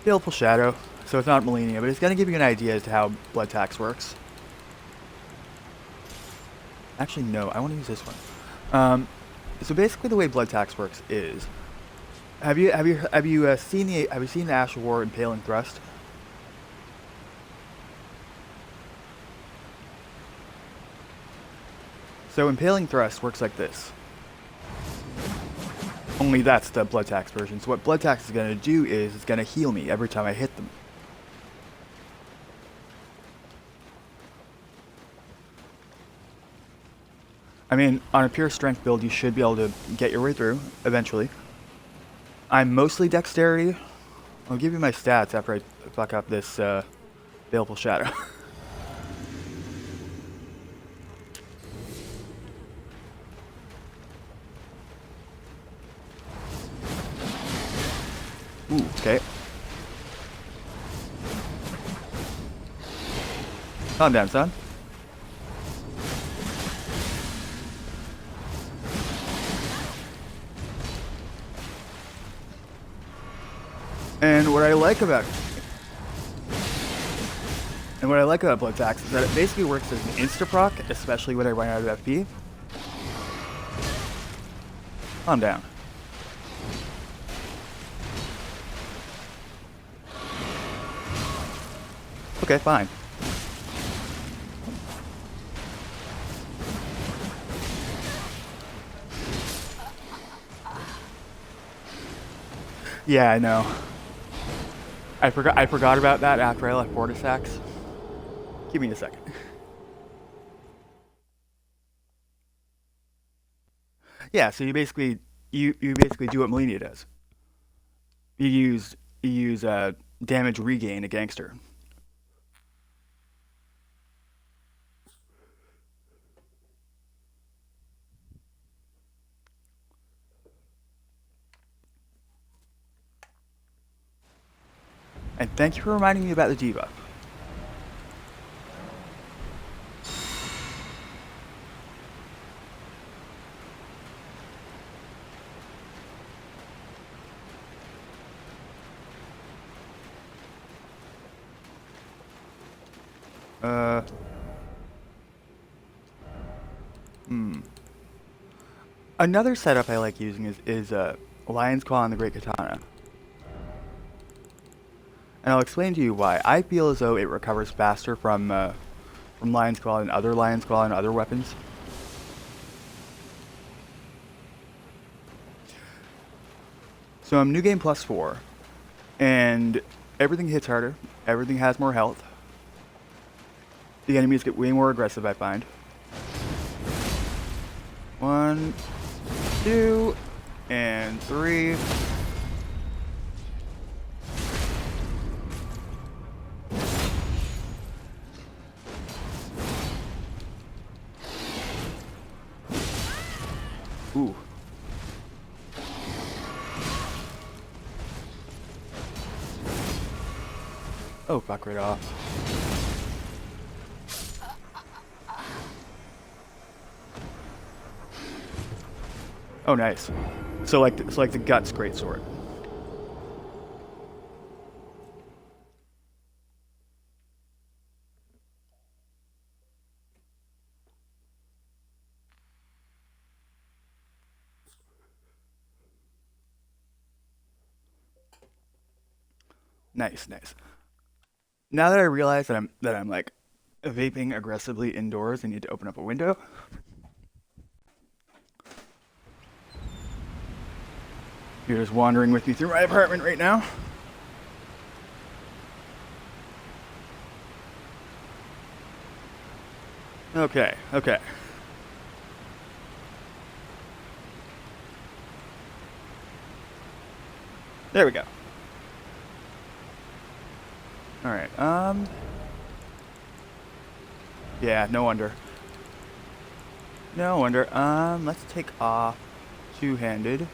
Baleful Shadow. so it's not Melania, but it's going to give you an idea as to how blood tax works. Actually, no, I want to use this one. So basically, the way blood tax works is, have you seen the Ash of War Impaling Thrust? So Impaling Thrust works like this. Only that's the blood tax version. So what blood tax is going to do is it's going to heal me every time I hit them. I mean, on a pure strength build, you should be able to get your way through, eventually. I'm mostly dexterity. I'll give you my stats after I fuck up this Baleful Shadow. Ooh, okay. Calm down, son. And what I like about blood tax is that it basically works as an insta-proc, especially when I run out of FP. Calm down. Okay, fine. Yeah, I know. I forgot about that after I left Vortisax. Give me a second. Yeah, so you basically do what Melania does. You use damage regain a gangster. And thank you for reminding me about the debuff. Another setup I like using is Lion's Claw and the Great Katana. And I'll explain to you why. I feel as though it recovers faster from Lion's Claw and other Lion's Claw and other weapons. So I'm New Game +4, and everything hits harder, everything has more health. The enemies get way more aggressive, I find. 1, 2, and 3. Ooh. Oh, fuck right off. Oh, nice. So like the Guts greatsword. Nice, nice. Now that I realize that I'm like vaping aggressively indoors, I need to open up a window. You're just wandering with me through my apartment right now. Okay, okay. There we go. Alright, yeah, no wonder. No wonder. Let's take off two-handed.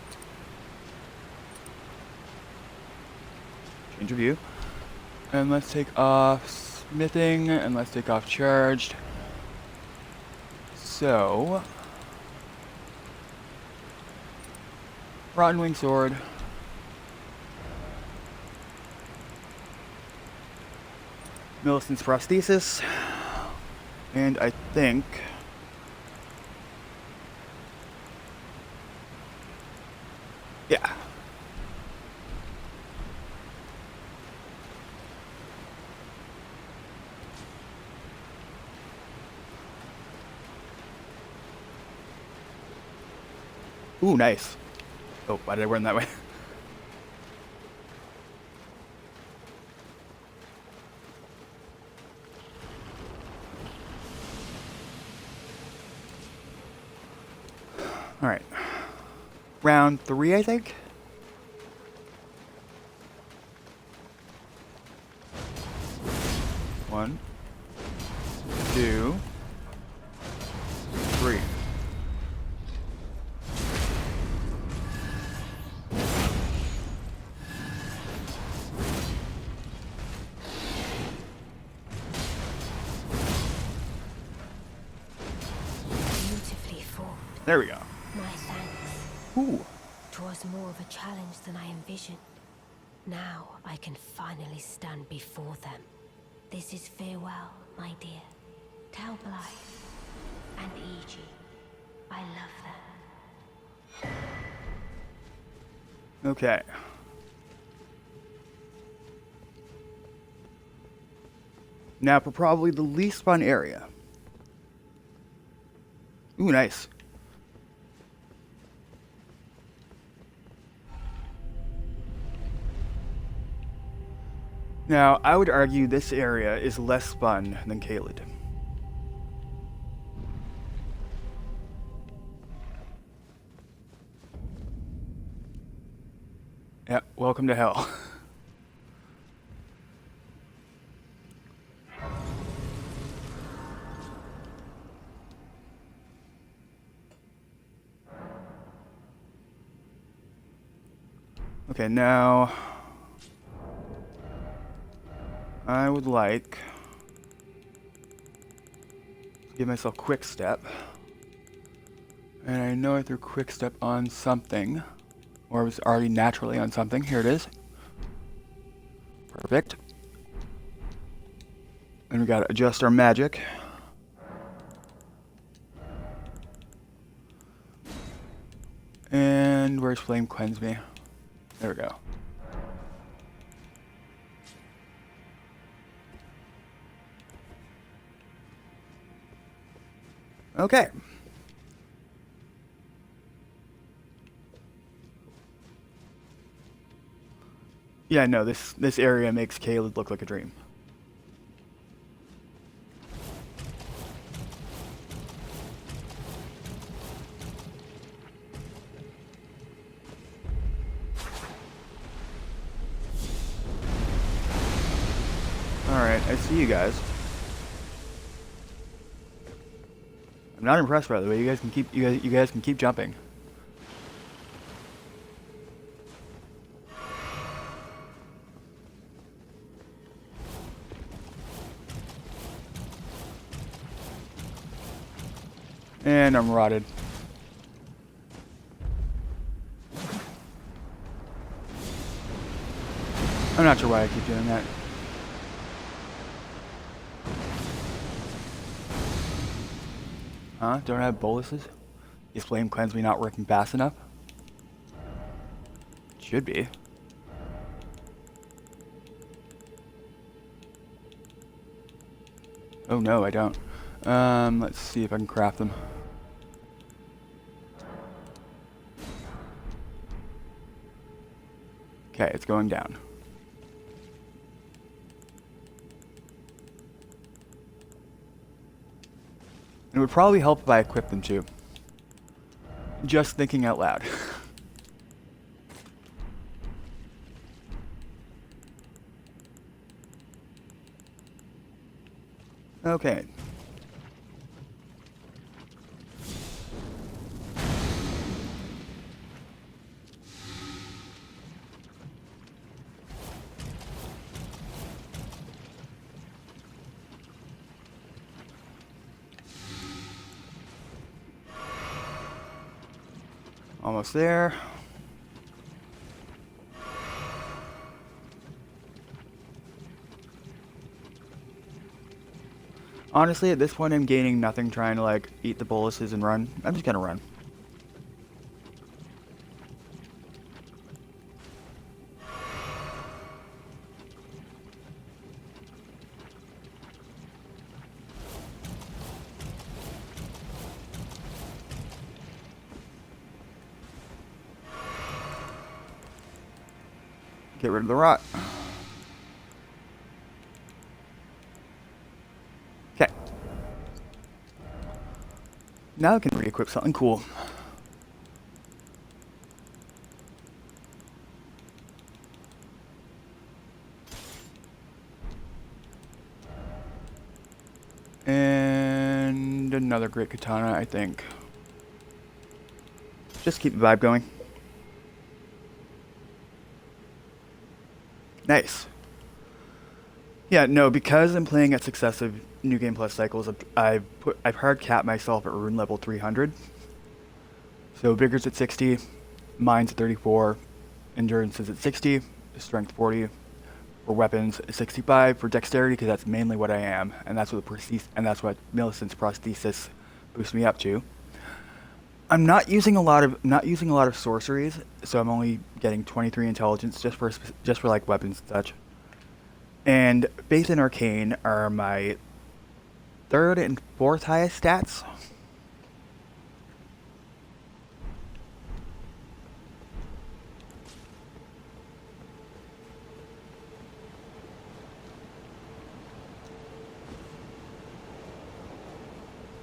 Change of view. And let's take off smithing, and let's take off charged. So, Rotten Wing Sword. Millicent's prosthesis. And I think... yeah. Ooh, nice. Oh, why did I run that way? Alright. Round 3, I think? One, 2, 3. Beautifully formed. There we go. My thanks. Ooh. 'Twas more of a challenge than I envisioned. Now I can finally stand before them. This is farewell, my dear. Tell Blythe and E.G. I love them. Okay. Now for probably the least fun area. Ooh, nice. Now, I would argue this area is less fun than Caelid. Yep, welcome to hell. Okay, now I would like to give myself quick step. And I know I threw quick step on something, or it was already naturally on something. Here it is. Perfect. And we gotta adjust our magic. And where's Flame Cleanse Me? There we go. Okay. Yeah, no, this area makes Caelid look like a dream. Alright, I see you guys. I'm not impressed, by the way. You guys can keep jumping. And I'm rotted. I'm not sure why I keep doing that. Huh? Don't I have boluses? Is Flame Cleanse Me not working fast enough? Should be. Oh no, I don't. Let's see if I can craft them. Okay, it's going down. It would probably help if I equipped them too. Just thinking out loud. Okay. Almost there. Honestly, at this point, I'm gaining nothing trying to, like, eat the boluses and run. I'm just gonna run. Get rid of the rot. Okay. Now I can re-equip something cool. And another great katana, I think. Just keep the vibe going. Nice. Yeah, no, because I'm playing at successive New Game Plus cycles, I've hard capped myself at rune level 300. So Vigor's at 60, Mind's at 34, Endurance is at 60, Strength 40, for weapons 65, for dexterity because that's mainly what I am, and that's what Millicent's prosthesis boosts me up to. I'm not using a lot of sorceries, so I'm only getting 23 intelligence just for like weapons and such. And Faith and Arcane are my third and fourth highest stats.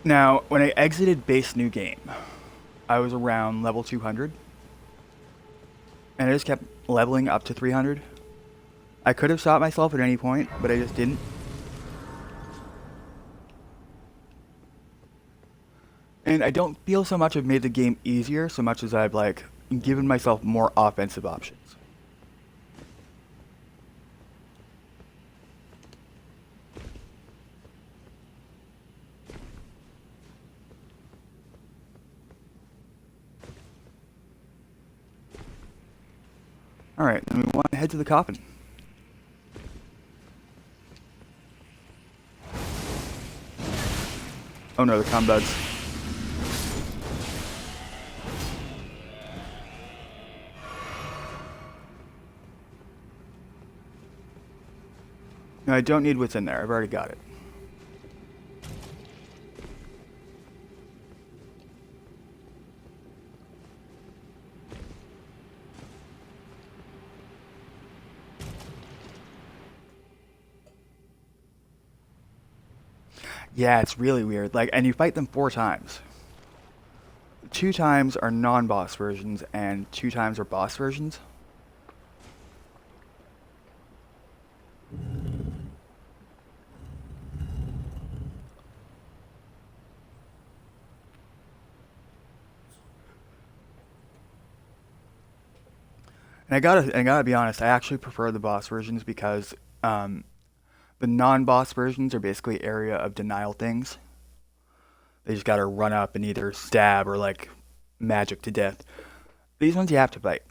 Now, when I exited base new game, I was around level 200. And I just kept leveling up to 300. I could have stopped myself at any point, but I just didn't. And I don't feel so much I've made the game easier so much as I've like given myself more offensive options. Alright, then we want to head to the coffin. Oh no, the combuds. No, I don't need what's in there. I've already got it. Yeah, it's really weird. Like, and you fight them 4 times. 2 times are non-boss versions, and 2 times are boss versions. And I gotta be honest, I actually prefer the boss versions because the non-boss versions are basically area of denial things. They just gotta run up and either stab or like magic to death. These ones you have to fight.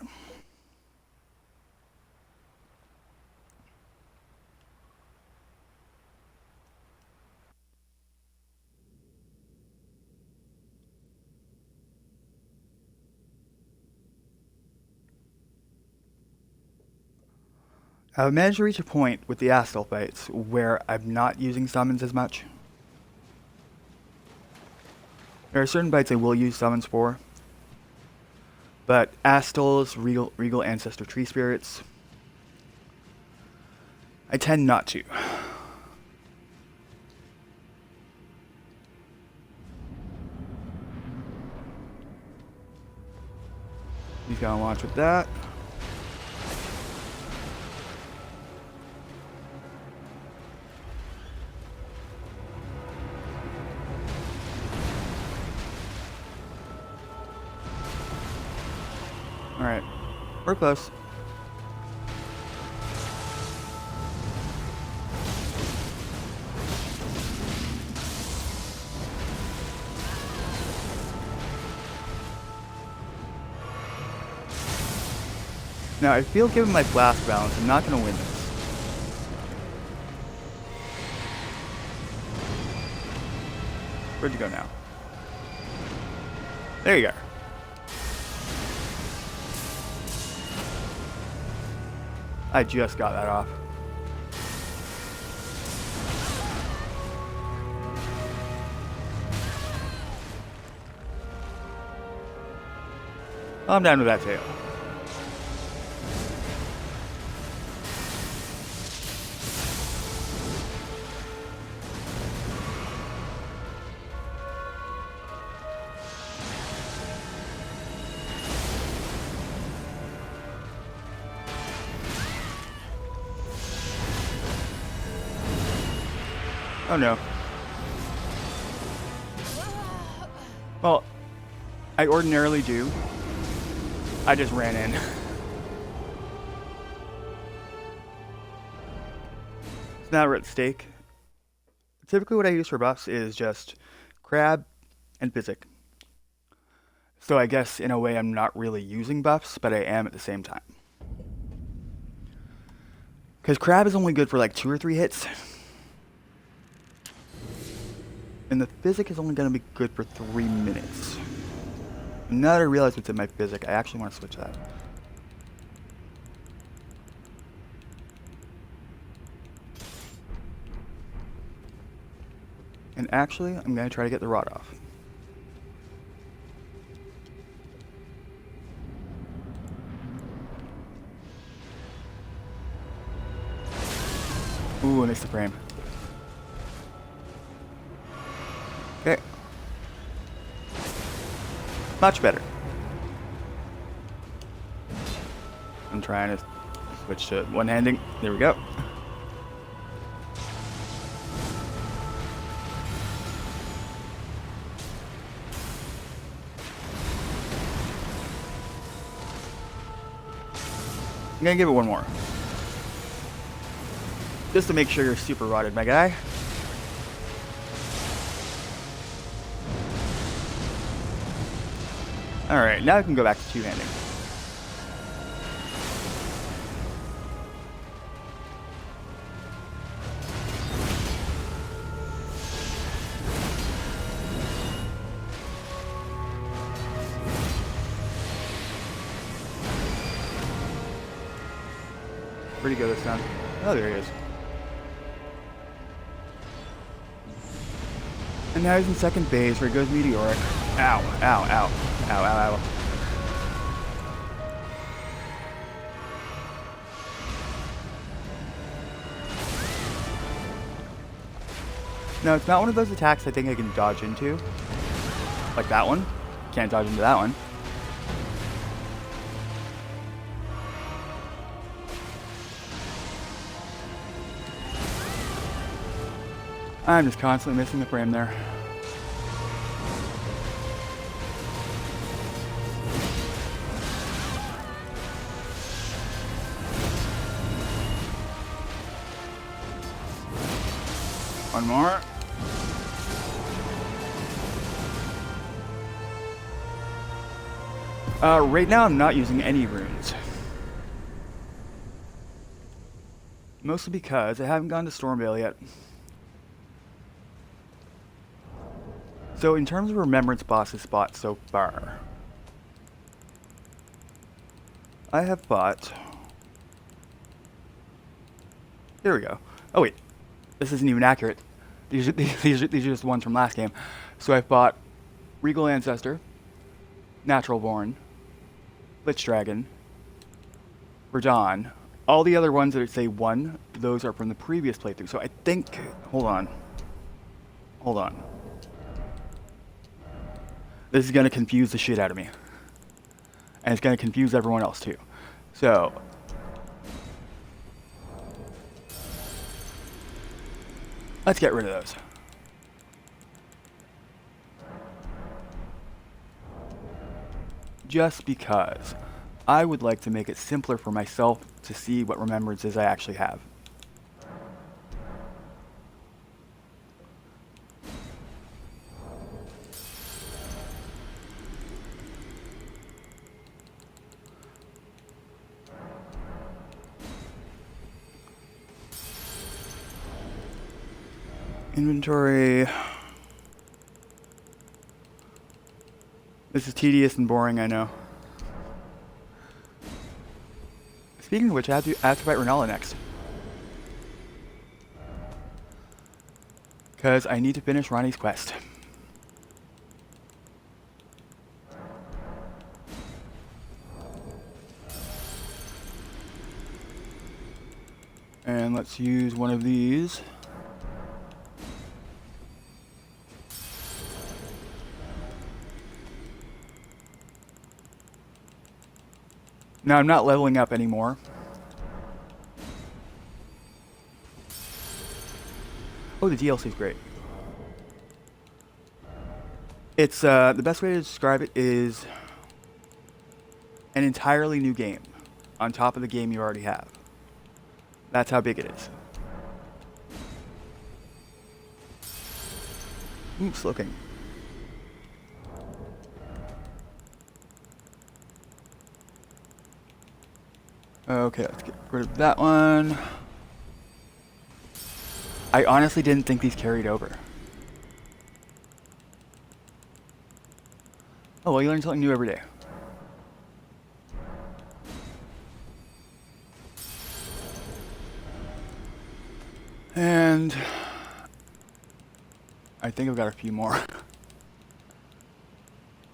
I've managed to reach a point with the Astal fights where I'm not using summons as much. There are certain fights I will use summons for, but Astals, Regal Ancestor Tree Spirits, I tend not to. He's gonna launch with that. Alright, we're close. Now, I feel given my blast balance, I'm not going to win this. Where'd you go now? There you go. I just got that off. I'm down with that tail. Oh no. Well, I ordinarily do. I just ran in. So now we're at stake. Typically what I use for buffs is just crab and physic. So I guess in a way I'm not really using buffs, but I am at the same time. Because crab is only good for like 2 or 3 hits. And the physic is only going to be good for 3 minutes. Now that I realize what's in my physic, I actually want to switch that. And actually, I'm going to try to get the rod off. Ooh, I missed the frame. Okay. Much better. I'm trying to switch to one-handing. There we go. I'm gonna give it one more. Just to make sure you're super rotted, my guy. Alright, now I can go back to two-handing. Where'd he go this time? Oh, there he is. And now he's in second base where he goes meteoric. Ow, ow, ow. Ow, ow, ow. No, it's not one of those attacks I think I can dodge into. Like that one. Can't dodge into that one. I'm just constantly missing the frame there. One more. Right now I'm not using any runes. Mostly because I haven't gone to Stormvale yet. So in terms of Remembrance bosses fought so far, I have fought... Here we go. Oh wait, this isn't even accurate. These are just ones from last game. So I fought Regal Ancestor, Natural Born, Lich Dragon, Verdun. All the other ones that say 1, those are from the previous playthrough. So I think... Hold on. This is going to confuse the shit out of me. And it's going to confuse everyone else too. So... let's get rid of those. Just because I would like to make it simpler for myself to see what remembrances I actually have. Inventory. This is tedious and boring, I know. Speaking of which, I have to fight Renala next. Because I need to finish Ranni's quest. And let's use one of these. Now I'm not leveling up anymore. Oh, the DLC is great. It's, the best way to describe it is an entirely new game on top of the game you already have. That's how big it is. Oops, looking. Okay, let's get rid of that one. I honestly didn't think these carried over. Oh, well, you learn something new every day. And I think I've got a few more.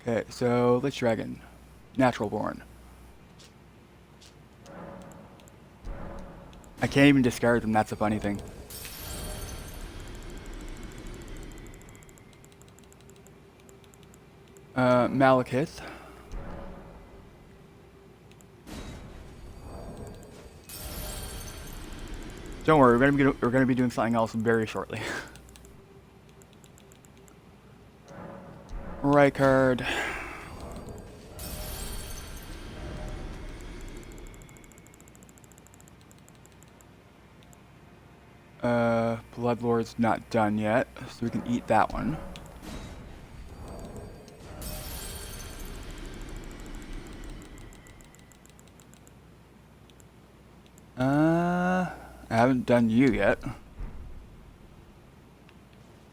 Okay, so Lich Dragon. Natural Born. I can't even discard them, that's the funny thing. Malekith. Don't worry, we're gonna be doing something else very shortly. Rykard. Bloodlord's not done yet, so we can eat that one. I haven't done you yet.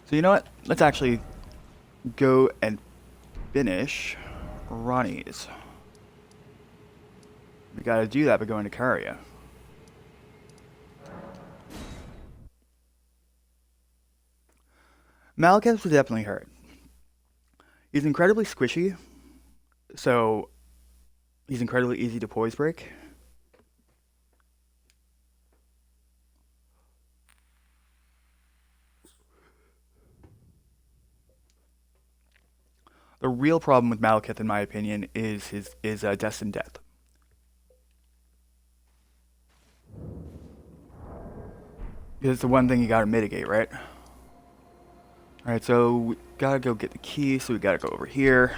So you know what? Let's actually go and finish Ranni's. We gotta do that by going to Caria. Malekith was definitely hurt. He's incredibly squishy, so he's incredibly easy to poise break. The real problem with Malekith, in my opinion, is his destined death. It's the one thing you gotta mitigate, right? Alright, so we gotta go get the key, so we gotta go over here.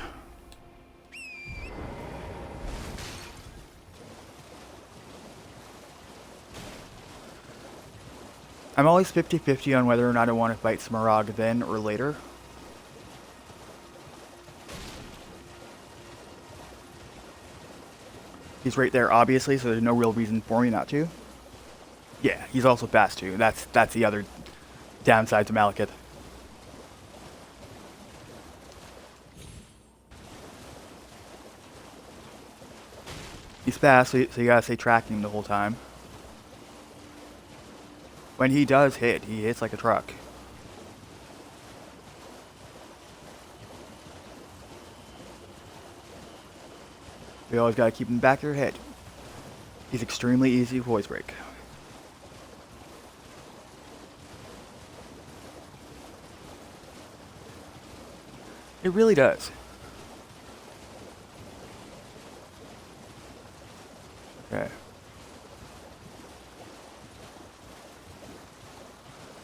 I'm always 50-50 on whether or not I want to fight Smaragd then or later. He's right there, obviously, so there's no real reason for me not to. Yeah, he's also fast too. That's the other downside to Malekith. He's fast, so you gotta stay tracking him the whole time. When he does hit, he hits like a truck. You always gotta keep him back of your head. He's extremely easy to voice break. It really does. Okay.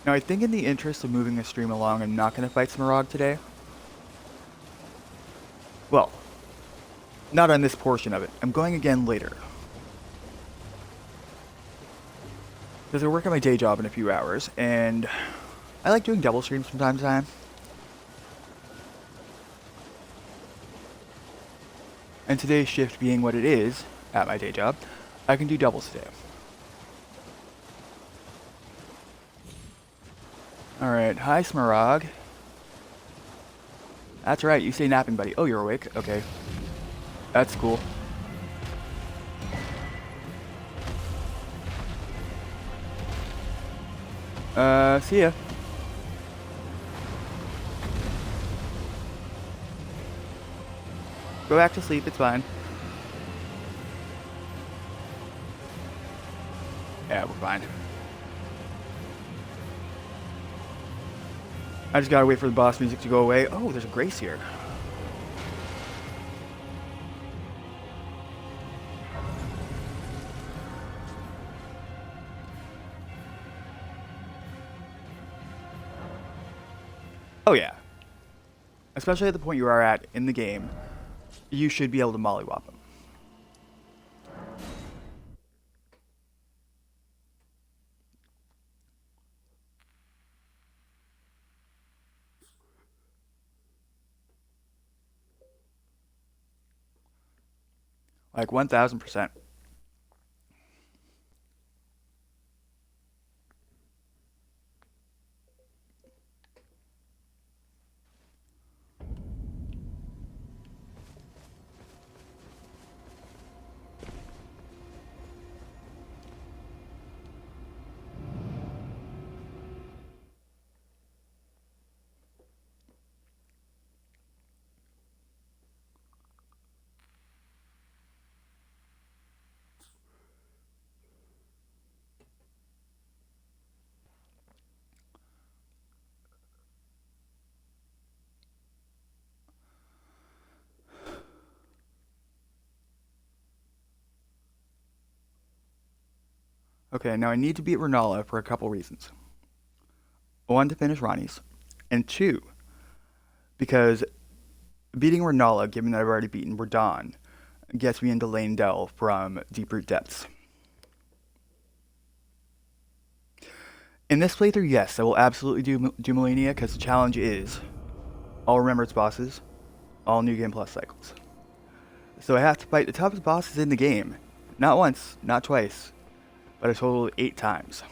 Now I think in the interest of moving the stream along, I'm not gonna fight Smaragd today. Well, not on this portion of it. I'm going again later. Because I work at my day job in a few hours, and I like doing double streams from time to time. And today's shift being what it is, at my day job, I can do doubles today. Alright, hi Smaragd. That's right, you say napping, buddy. Oh, you're awake? Okay. That's cool. See ya. Go back to sleep, it's fine. Yeah, we're fine. I just gotta wait for the boss music to go away. Oh, there's a Grace here. Oh yeah. Especially at the point you are at in the game, you should be able to mollywop him. Like 1000%. Okay, now I need to beat Renala for a couple reasons. One, to finish Ronnie's. And two, because beating Renala, given that I've already beaten Radahn, gets me into Lane Dell from Deep Root Depths. In this playthrough, yes, I will absolutely do Malenia, because the challenge is all Remembrance bosses, all New Game Plus cycles. So I have to fight the toughest bosses in the game. Not once, not twice, but a total of 8 times.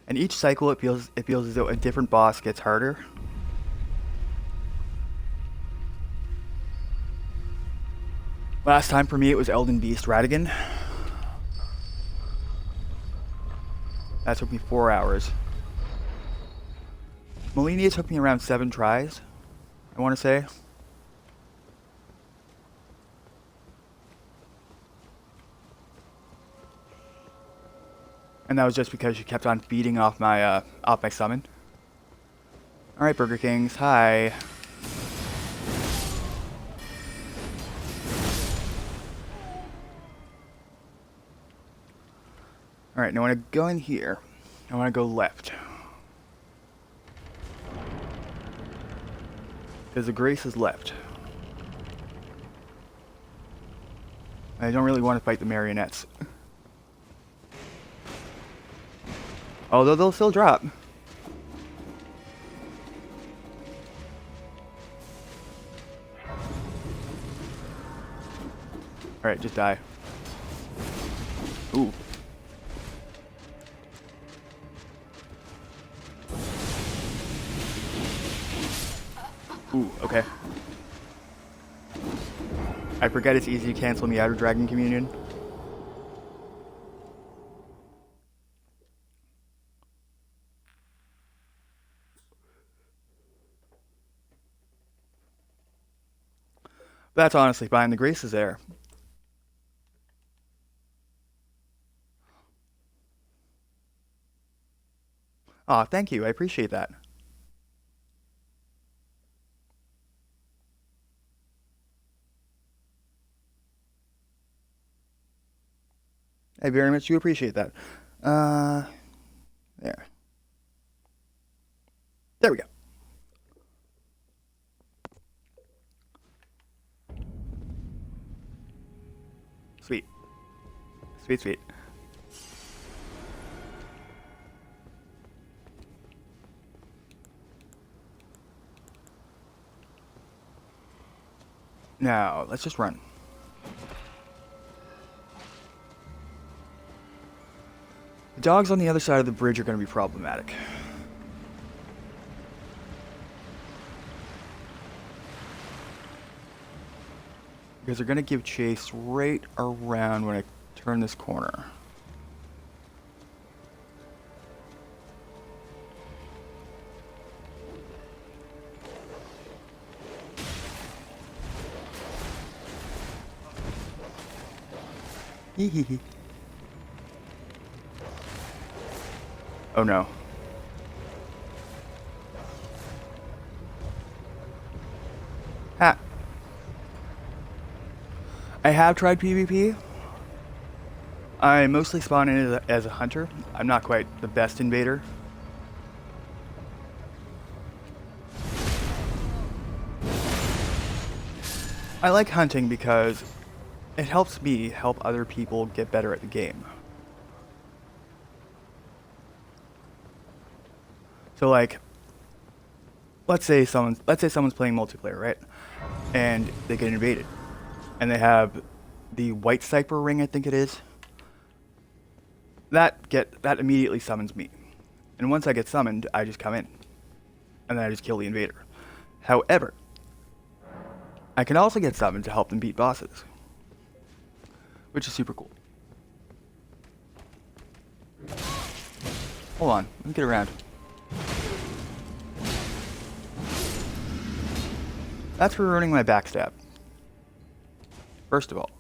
And each cycle, it feels as though a different boss gets harder. Last time for me, it was Elden Beast Radagon. That took me 4 hours. Malenia took me around 7 tries, I want to say. And that was just because she kept on feeding off my summon. Alright, Burger Kings, hi. Alright, now when I go in here, I want to go left. Because the Grace is left. I don't really want to fight the marionettes. Although they'll still drop. Alright, just die. Ooh. Ooh, okay. I forget it's easy to cancel me out of Dragon Communion. That's honestly fine. The Grace is there. Aw, thank you. I appreciate that. I very much do appreciate that. There. There we go. Sweet. Sweet, sweet. Now, let's just run. The dogs on the other side of the bridge are going to be problematic. Because they're going to give chase right around when I turn this corner. Hee hee hee. Oh no. Ha. I have tried PvP. I mostly spawn in as a hunter. I'm not quite the best invader. I like hunting because it helps me help other people get better at the game. So like, let's say someone's playing multiplayer, right? And they get invaded. And they have the white sniper ring, I think it is. That immediately summons me. And once I get summoned, I just come in. And then I just kill the invader. However, I can also get summoned to help them beat bosses, which is super cool. Hold on, let me get around. That's for ruining my backstab. First of all.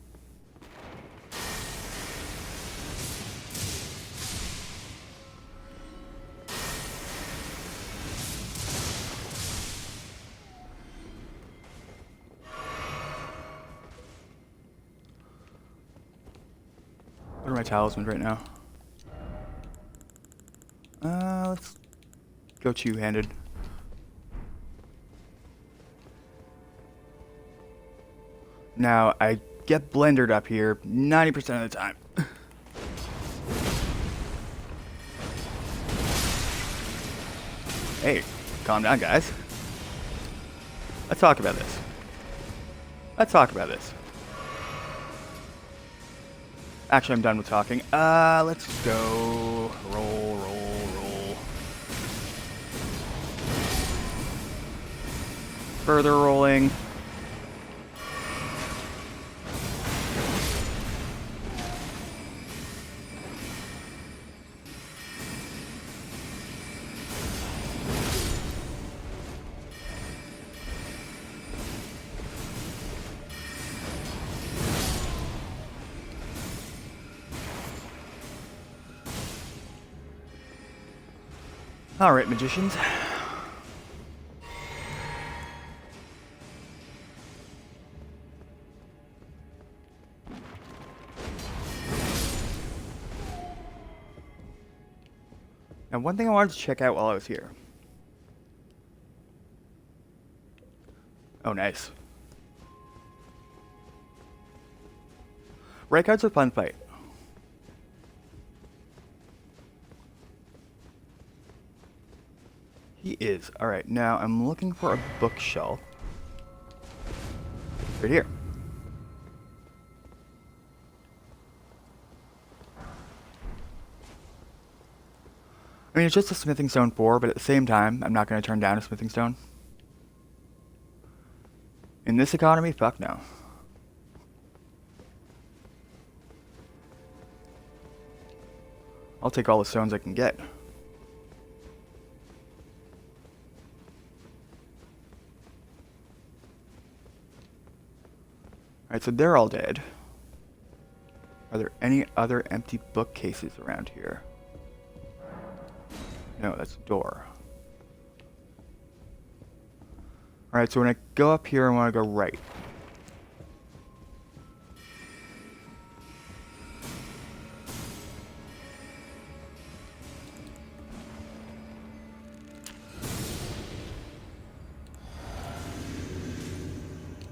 What are my talismans right now? Let's go two-handed. Now, I get blendered up here 90% of the time. Hey, calm down, guys. Let's talk about this. Let's talk about this. Actually, I'm done with talking. Let's go. Roll, roll, roll. Further rolling. Alright, magicians. Now, one thing I wanted to check out while I was here. Oh, nice. Right card's a fun fight. He is. Alright, now I'm looking for a bookshelf. Right here. I mean, it's just a smithing stone 4, but at the same time, I'm not going to turn down a smithing stone. In this economy, fuck no. I'll take all the stones I can get. Alright, so they're all dead. Are there any other empty bookcases around here? No, that's a door. Alright, so when I go up here, I want to go right.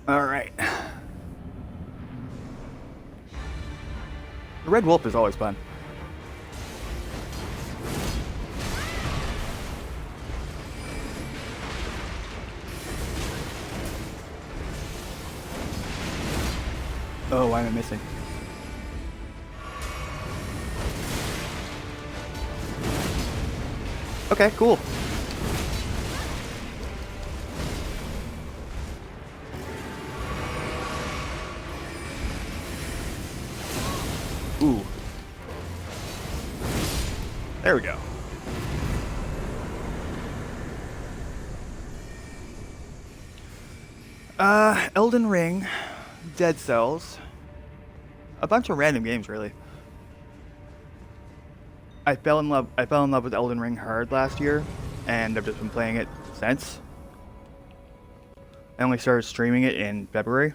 Alright. The Red Wolf is always fun. Oh, why am I missing? Okay, cool. Ooh. There we go. Elden Ring, Dead Cells, a bunch of random games, really. I fell in love with Elden Ring hard last year, and I've just been playing it since. I only started streaming it in February.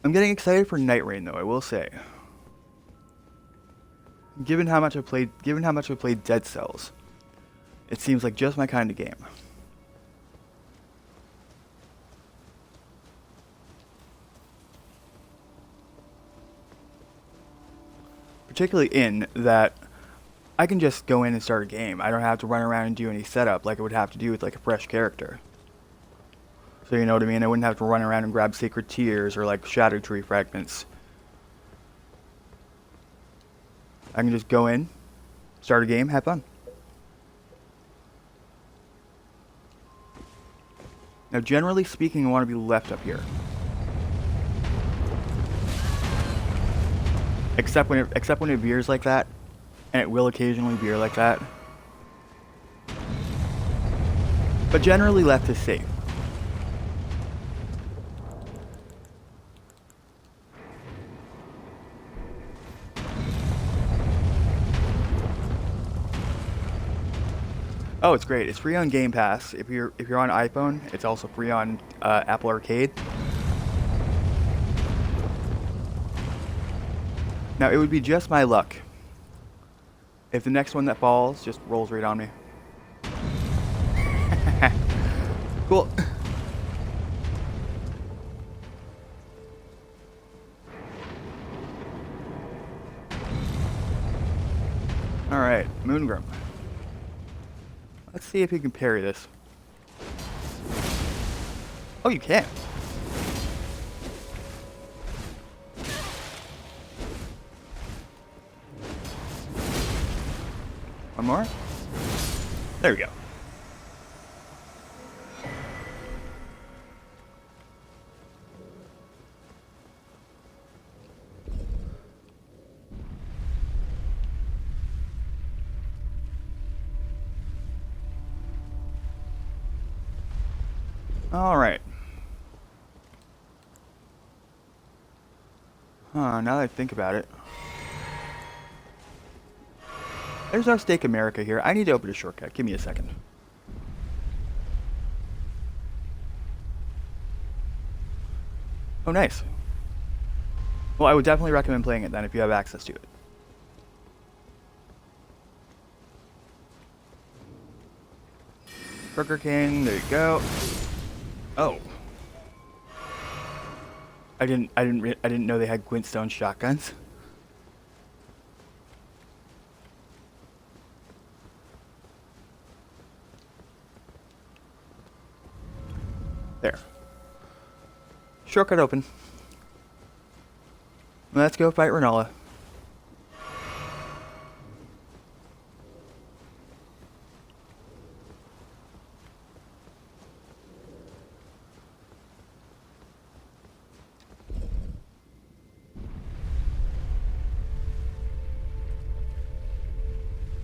I'm getting excited for Night Rain, though, I will say. Given how much I've played Dead Cells, it seems like just my kind of game. Particularly in that I can just go in and start a game. I don't have to run around and do any setup like I would have to do with like a fresh character. So you know what I mean? I wouldn't have to run around and grab sacred tears or like shadow tree fragments. I can just go in, start a game, have fun. Now generally speaking, I want to be left up here. Except when it veers like that, and it will occasionally veer like that. But generally left is safe. Oh, it's great. It's free on Game Pass. If you're on iPhone, it's also free on Apple Arcade. Now, it would be just my luck if the next one that falls just rolls right on me. Cool. Alright, Moongrim. Let's see if you can parry this. Oh, you can. One more? There we go. All right. Now that I think about it. There's our Steak America here. I need to open a shortcut. Give me a second. Oh, nice. Well, I would definitely recommend playing it then if you have access to it. Burger King, there you go. Oh. I didn't know they had glintstone shotguns. There. Shortcut open. Let's go fight Rennala.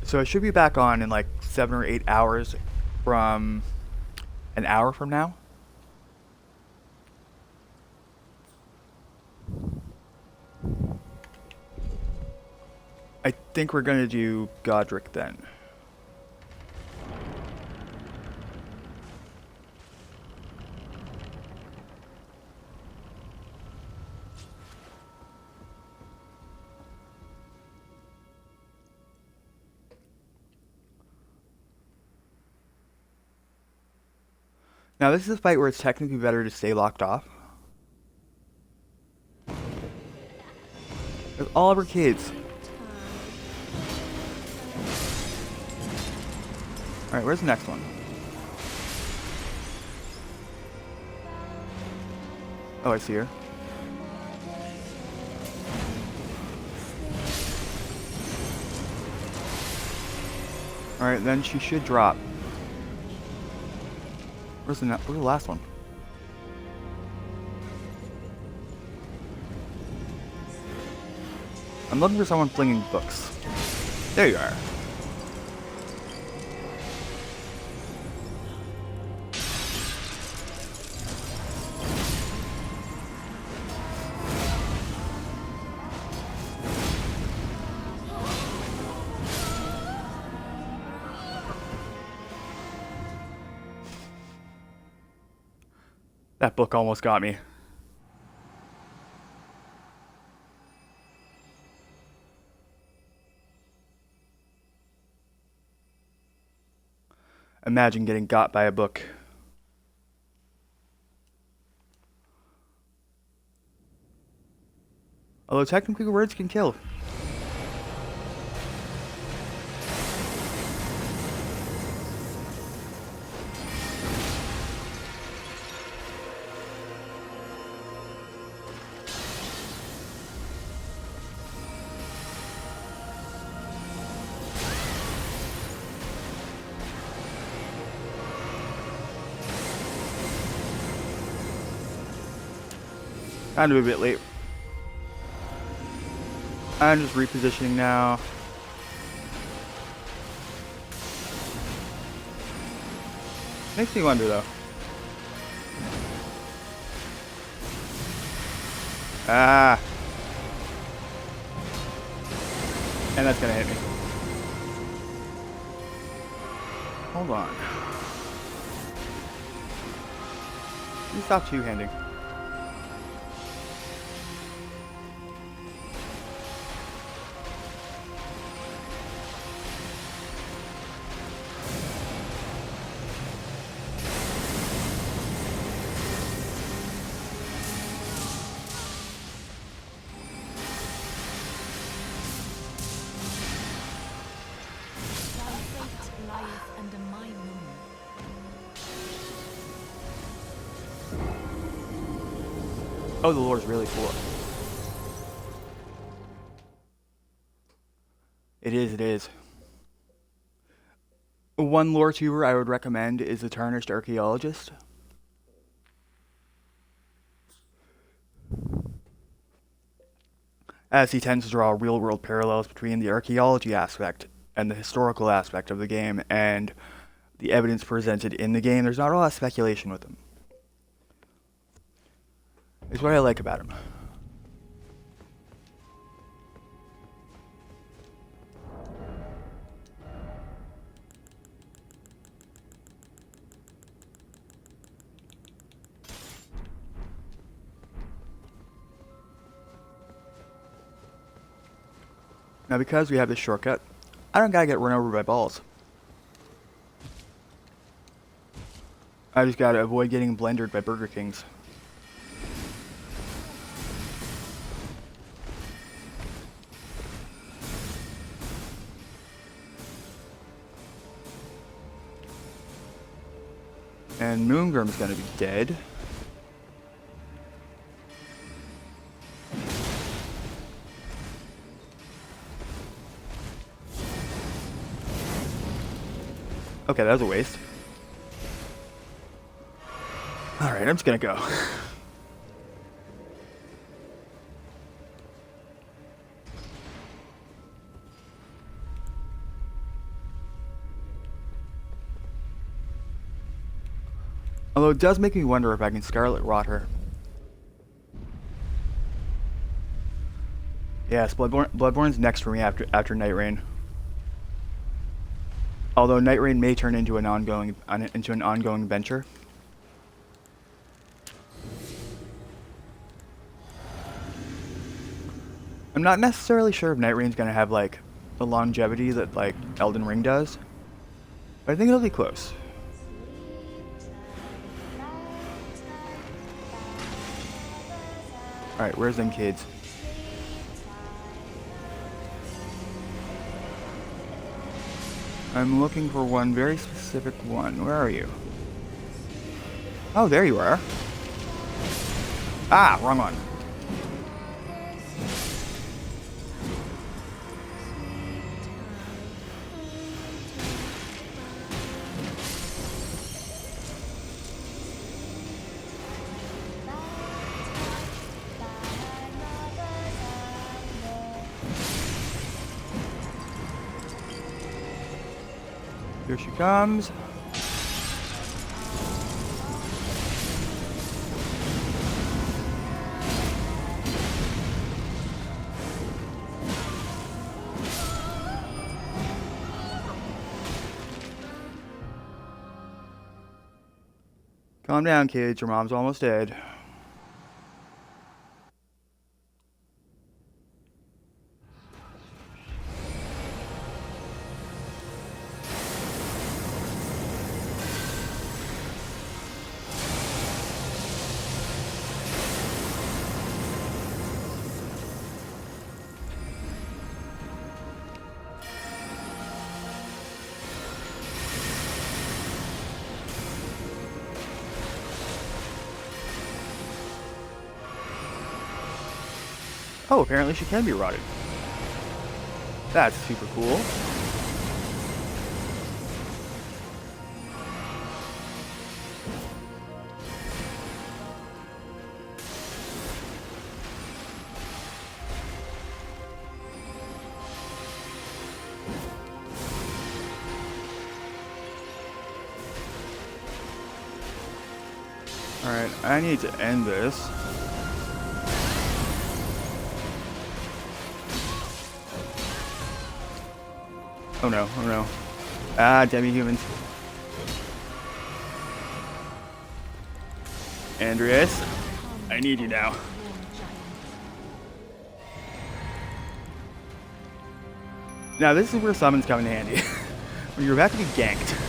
So I should be back on in like 7 or 8 hours from an hour from now. I think we're gonna do Godric then. Now this is a fight where it's technically better to stay locked off. With all of our kids. Alright, where's the next one? Oh, I see her. Alright, then she should drop. Where's the last one? I'm looking for someone flinging books. There you are. That book almost got me. Imagine getting got by a book. Although technically words can kill. Kind of a bit late. I'm just repositioning now. Makes me wonder though. Ah. And that's gonna hit me. Hold on. Let me stop two-handing. Under my moon. Oh, the lore's really cool. It is, it is. One lore tuber I would recommend is the Tarnished Archaeologist. As he tends to draw real-world parallels between the archaeology aspect and the historical aspect of the game and the evidence presented in the game. There's not a lot of speculation with him. It's what I like about him. Now because we have this shortcut, I don't gotta get run over by balls. I just gotta avoid getting blendered by Burger Kings. And Moongrim's gonna be dead. Okay, that was a waste. Alright, I'm just gonna go. Although it does make me wonder if I can Scarlet Rot her. Yes, Bloodborne's next for me after Night Rain. Although Night Rain may turn into an ongoing venture. I'm not necessarily sure if Night Rain's gonna have like the longevity that like Elden Ring does, but I think it'll be close. Alright, where's them kids? I'm looking for one very specific one. Where are you? Oh, there you are. Ah, wrong one. Here she comes. Calm down, kids. Your mom's almost dead. Oh, apparently she can be rotted. That's super cool. Alright, I need to end this. Oh no, oh no. Ah, demi-humans. Andreas, I need you now. Now this is where summons come in handy. When you're about to be ganked.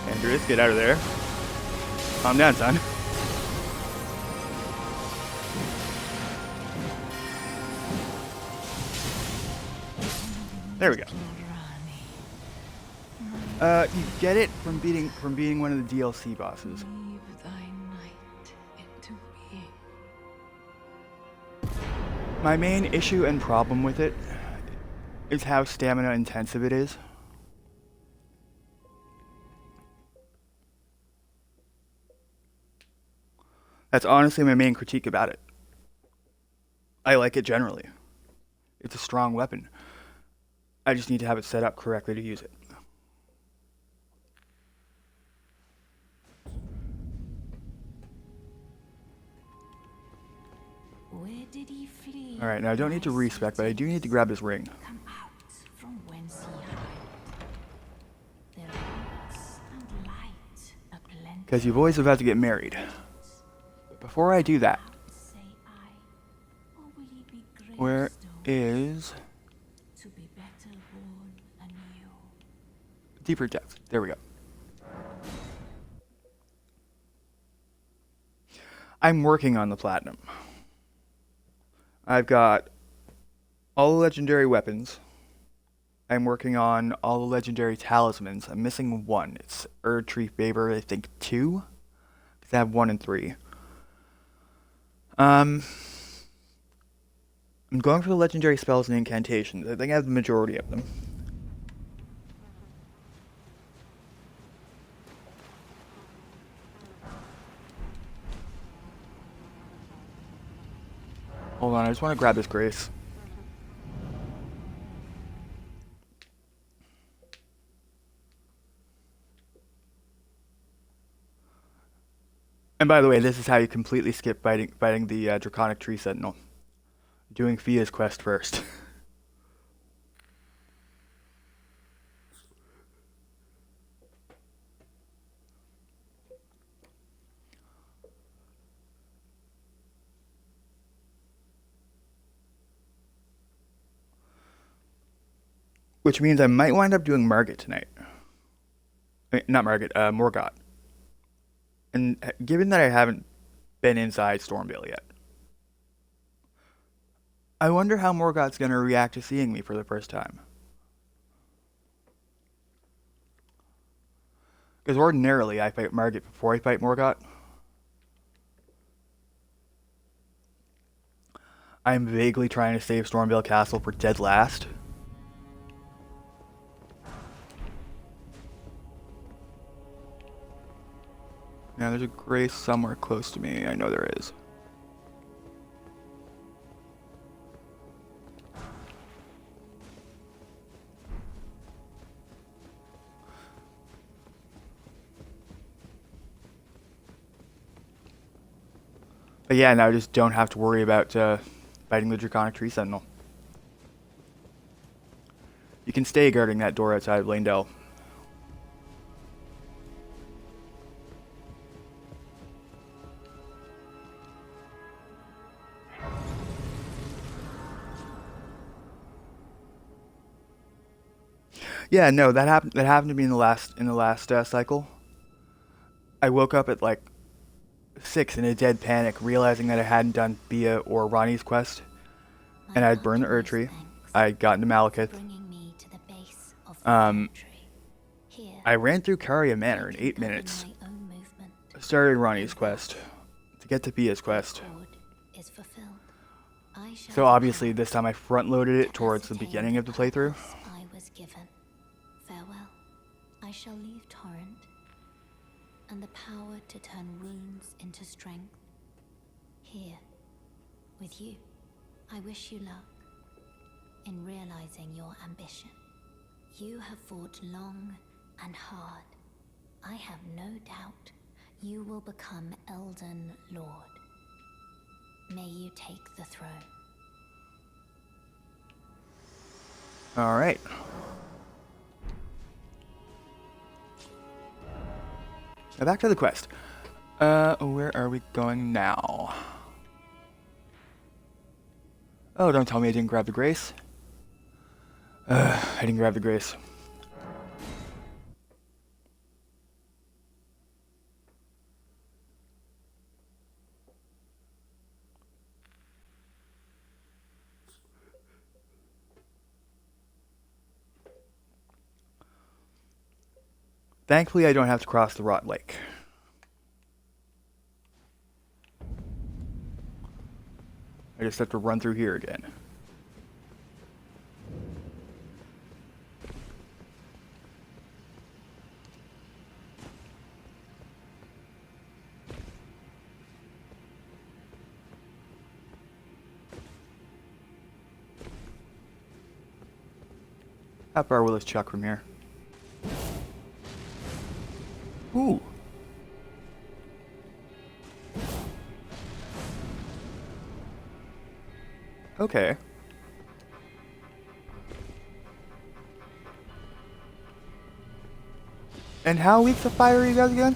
Andreas, get out of there. Calm down, son. There we go. You get it from being one of the DLC bosses. My main issue and problem with it is how stamina intensive it is. That's honestly my main critique about it. I like it generally. It's a strong weapon. I just need to have it set up correctly to use it. Where did he flee? Alright, now I don't need to respec, but I do need to grab this ring. Come out from whence he hid. There are roots and light, a plenty. Because you boys are about to get married. But before I do that, Say I, or will he be where gravestone is to be better born anew? deeper depth? There we go. I'm working on the platinum. I've got all the legendary weapons. I'm working on all the legendary talismans. I'm missing one. It's Erd Tree Favor, I think 2. Because I have 1 and 3. I'm going for the legendary spells and incantations. I think I have the majority of them. Hold on, I just want to grab this Grace. And by the way, this is how you completely skip fighting the Draconic Tree Sentinel. Doing Fia's quest first. Which means I might wind up doing Margit tonight. I mean, not Margit, Morgott. And given that I haven't been inside Stormvale yet, I wonder how Morgott's going to react to seeing me for the first time. Because ordinarily I fight Margit before I fight Morgott. I'm vaguely trying to save Stormvale Castle for dead last. Now there's a grace somewhere close to me. I know there is. But yeah, now I just don't have to worry about fighting the Draconic Tree Sentinel. You can stay guarding that door outside of Lanedell. Yeah, no, that happened. That happened to me in the last cycle. I woke up at like 6 in a dead panic, realizing that I hadn't done Bia or Ronnie's quest, and I'd burned the Erd Tree. I'd gotten to Malekith. I ran through Caria Manor in 8 minutes. Started Ronnie's quest to get to Bia's quest. So obviously this time I front-loaded it towards the beginning of the playthrough. Farewell. I shall leave Torrent, and the power to turn wounds into strength. Here, with you, I wish you luck in realizing your ambition. You have fought long and hard. I have no doubt you will become Elden Lord. May you take the throne. Alright. Now back to the quest. Where are we going now? Oh, don't tell me I didn't grab the Grace. I didn't grab the Grace. Thankfully, I don't have to cross the Rot Lake. I just have to run through here again. How far will this chuck from here? Ooh. Okay. And how weak to fire are you guys again?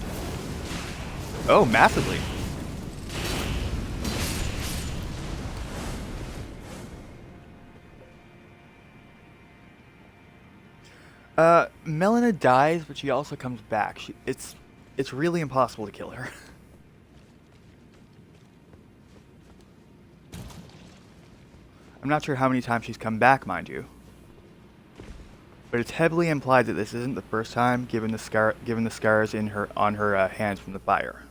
Oh, massively. Melina dies, but she also comes back. It's really impossible to kill her. I'm not sure how many times she's come back, mind you. But it's heavily implied that this isn't the first time, given the scars on her hands from the fire.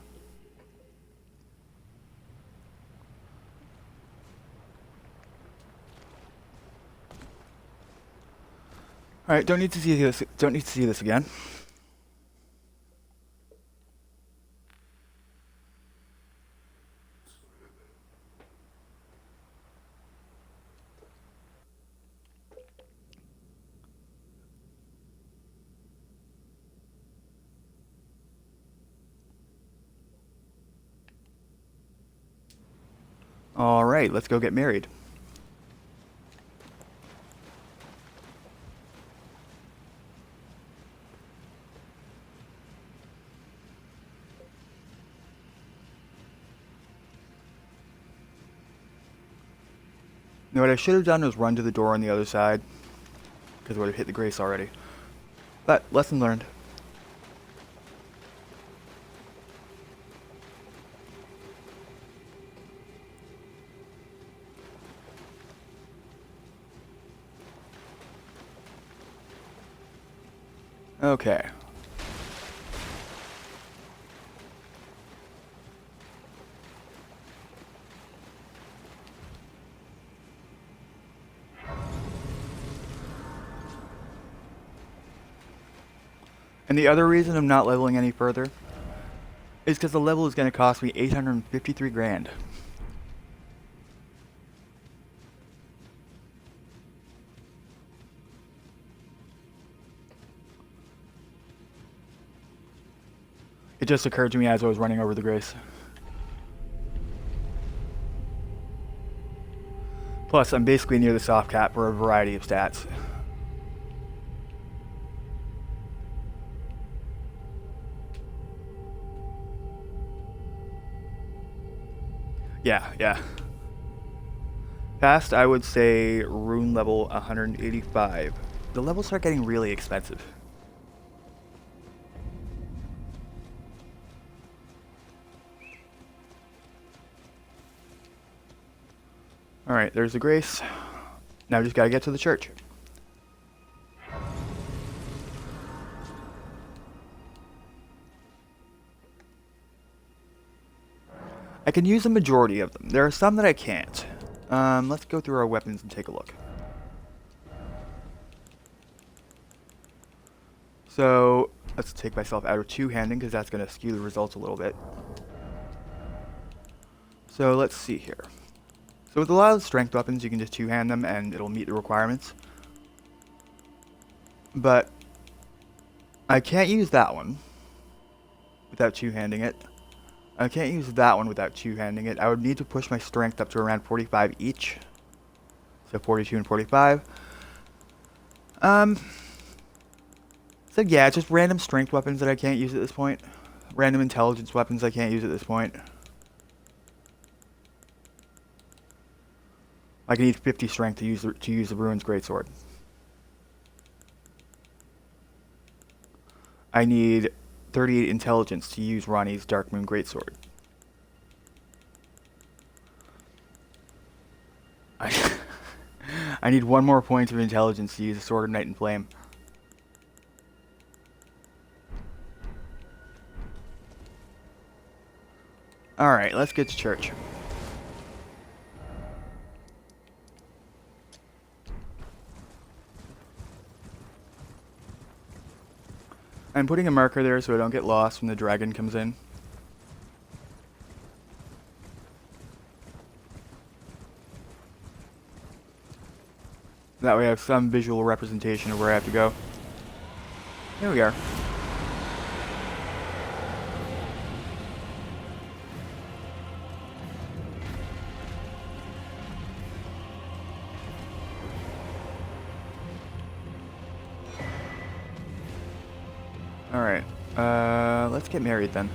All right, don't need to see this. Don't need to see this again. All right, let's go get married. Now, what I should have done was run to the door on the other side, because I would have hit the Grace already. But, lesson learned. Okay. And the other reason I'm not leveling any further is because the level is going to cost me 853 grand. It just occurred to me as I was running over the grace. Plus, I'm basically near the soft cap for a variety of stats. Yeah. Past, I would say rune level 185. The levels start getting really expensive. Alright, there's the grace. Now I just gotta get to the church. I can use the majority of them. There are some that I can't. Let's go through our weapons and take a look. So, let's take myself out of two-handing because that's going to skew the results a little bit. So, let's see here. So with a lot of strength weapons, you can just two-hand them and it'll meet the requirements. But I can't use that one without two-handing it. I can't use that one without two-handing it. I would need to push my strength up to around 45 each. So 42 and 45. So yeah, just random strength weapons that I can't use at this point. Random intelligence weapons I can't use at this point. I need 50 strength to use the Ruin's Greatsword. I need 38 intelligence to use Ranni's Dark Moon Greatsword. I need one more point of intelligence to use the Sword of Night and Flame. Alright, let's get to church. I'm putting a marker there so I don't get lost when the dragon comes in. That way I have some visual representation of where I have to go. Here we are. Alright, let's get married then.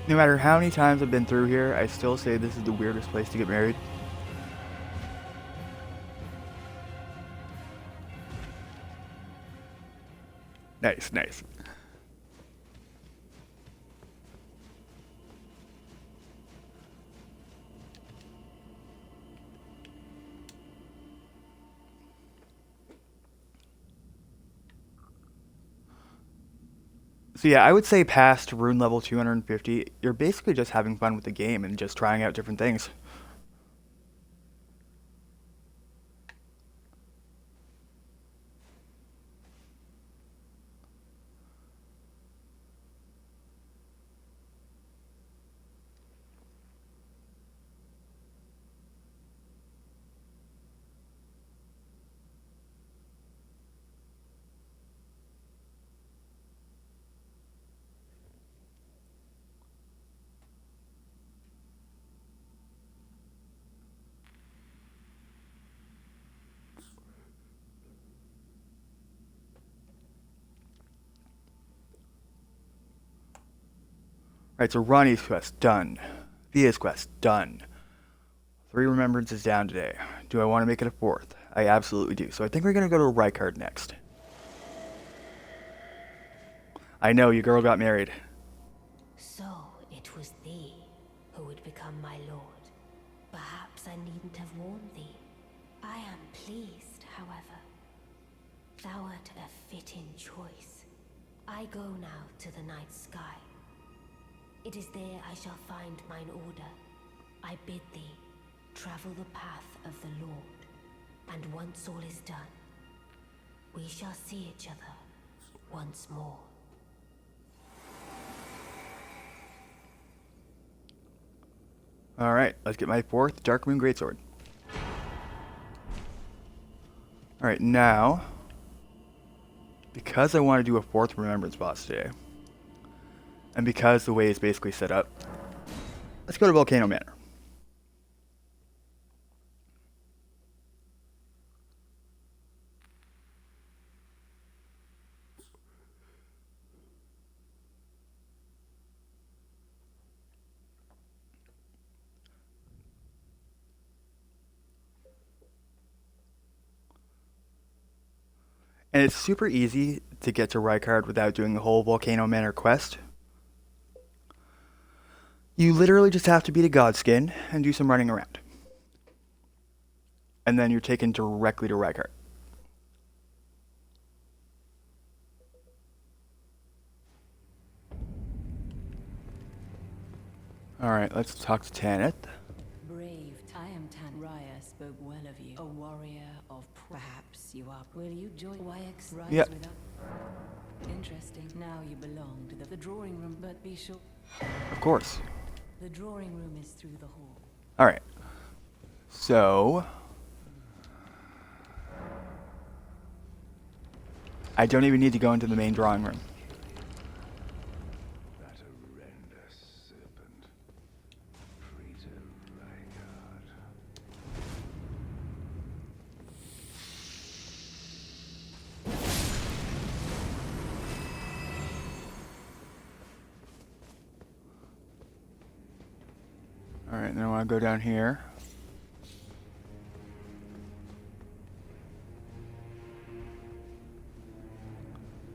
No matter how many times I've been through here, I still say this is the weirdest place to get married. Nice, nice. So yeah, I would say past rune level 250, you're basically just having fun with the game and just trying out different things. Right, so Ronnie's quest, done. Thea's quest, done. 3 remembrances down today. Do I want to make it a 4th? I absolutely do. So I think we're going to go to Rykard next. I know, your girl got married. So it was thee who would become my lord. Perhaps I needn't have warned thee. I am pleased, however. Thou art a fitting choice. I go now to the night sky. It is there I shall find mine order. I bid thee, travel the path of the Lord, and once all is done, we shall see each other once more. Alright, let's get my 4th Darkmoon Greatsword. Alright, now, because I want to do a 4th Remembrance boss today, and because the way is basically set up, let's go to Volcano Manor. And it's super easy to get to Rykard without doing the whole Volcano Manor quest. You literally just have to beat a Godskin and do some running around. And then you're taken directly to Rykard. Alright, let's talk to Tanith. Brave, I am Raya spoke well of you. A warrior of perhaps you are. Will you join YX Rise Yep. with us? Interesting. Now you belong to the drawing room, but be sure. Of course. The drawing room is through the hall. Alright. So, I don't even need to go into the main drawing room. That horrendous serpent. Traitor Rykard. Alright, then I want to go down here.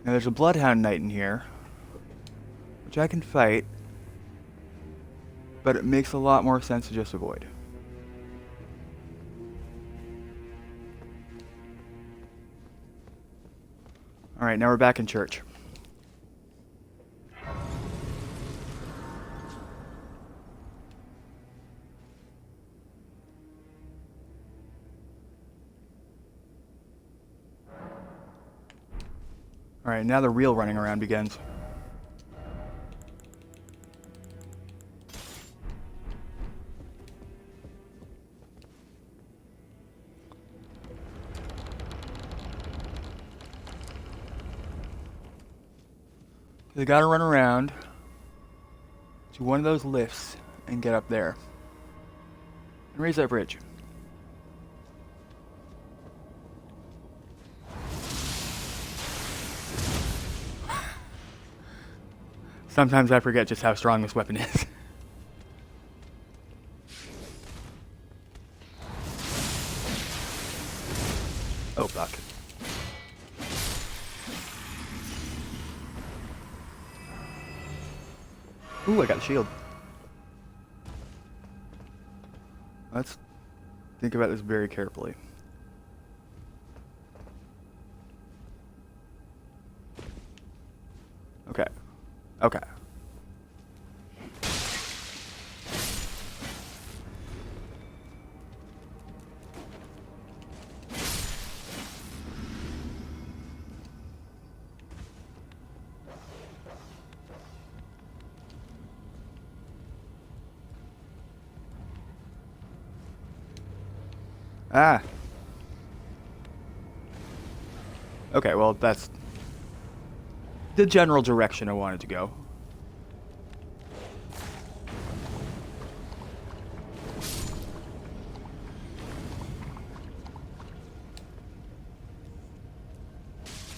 Now there's a Bloodhound Knight in here, which I can fight, but it makes a lot more sense to just avoid. Alright, now we're back in church. Alright, now the real running around begins. They gotta run around to one of those lifts and get up there. And raise that bridge. Sometimes I forget just how strong this weapon is. Oh, fuck. Ooh, I got a shield. Let's think about this very carefully. Okay. Okay. Ah. Okay, well, that's the general direction I wanted to go.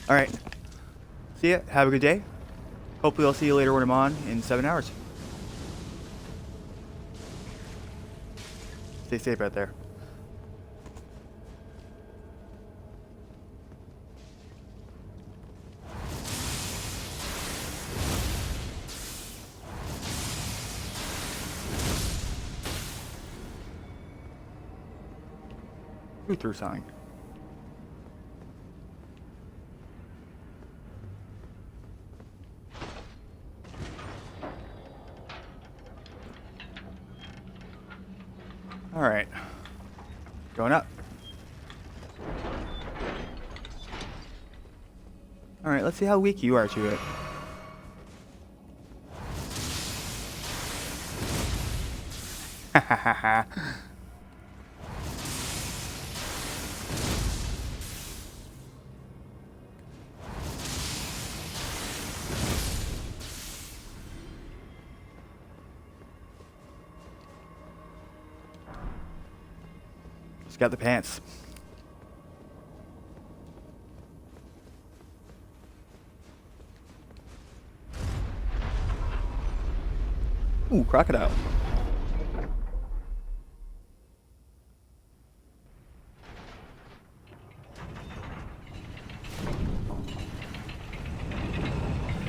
Alright. See ya. Have a good day. Hopefully I'll see you later when I'm on in 7 hours. Stay safe out there. Who threw something? Alright. Going up. Alright, let's see how weak you are to it. Ha ha ha ha. Just got the pants. Ooh, crocodile.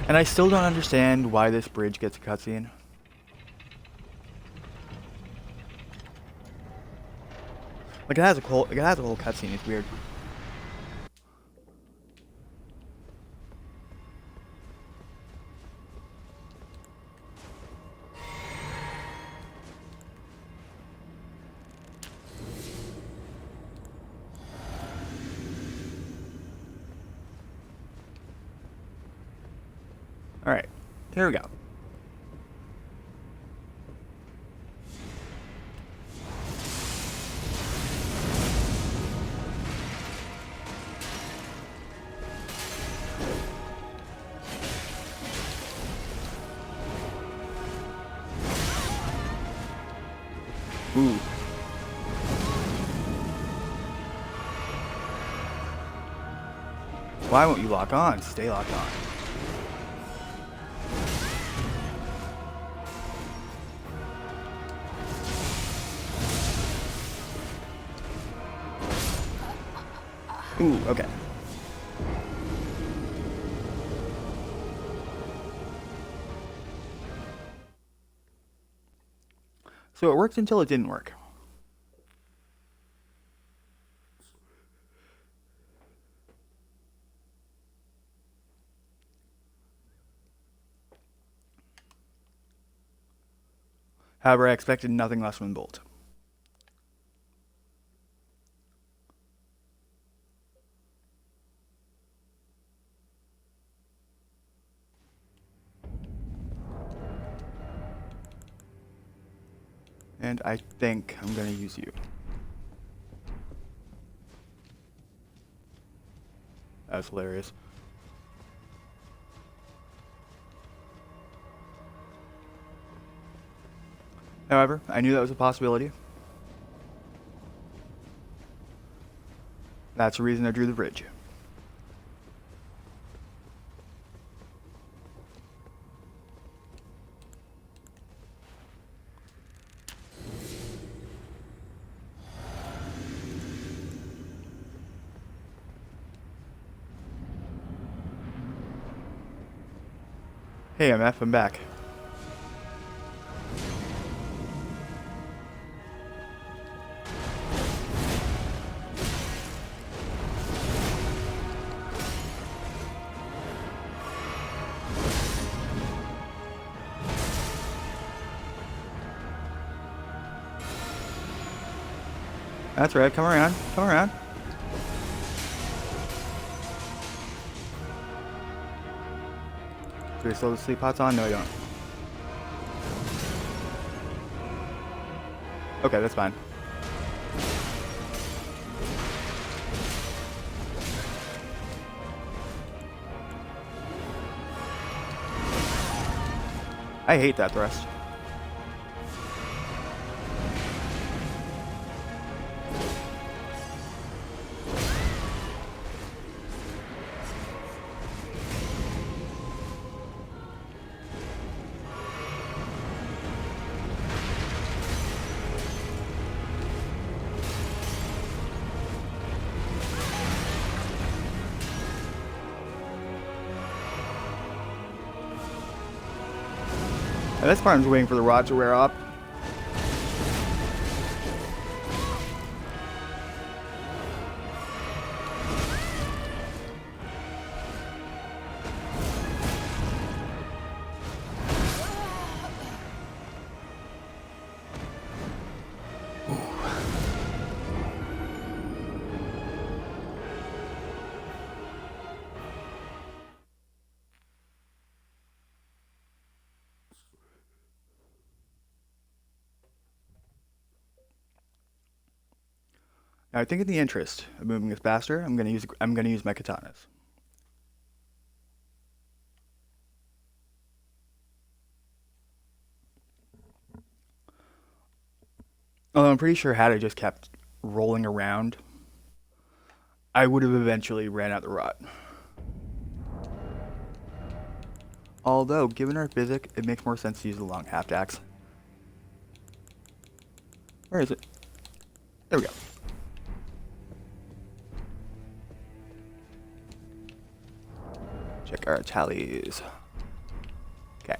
And I still don't understand why this bridge gets a cutscene. Like it has a whole cutscene. It's weird. All right, here we go. Ooh. Why won't you lock on? Stay locked on. Ooh, okay. So it worked until it didn't work. However, I expected nothing less from Bolt. And I think I'm gonna use you. That's hilarious. However, I knew that was a possibility. That's the reason I drew the bridge. Hey, MF, I'm back. That's right, come around, come around. Do we still have the sleep pots on? No, I don't. Okay, that's fine. I hate that thrust. And this part I'm just waiting for the rod to wear up. Ooh. I think in the interest of moving this faster, I'm gonna use my katanas. Although I'm pretty sure had I just kept rolling around, I would have eventually ran out the rot. Although, given our physics, it makes more sense to use the long half-axe. Where is it? There we go. Check our tallies. Okay.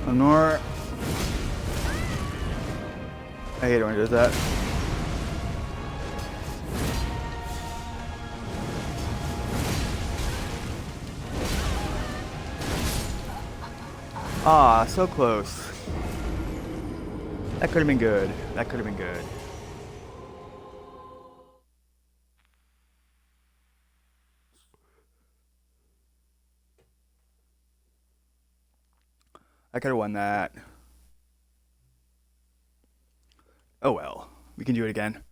Lenore. I hate it when it does that. Ah, so close. That could have been good. That could have been good. I could have won that. Oh well. We can do it again.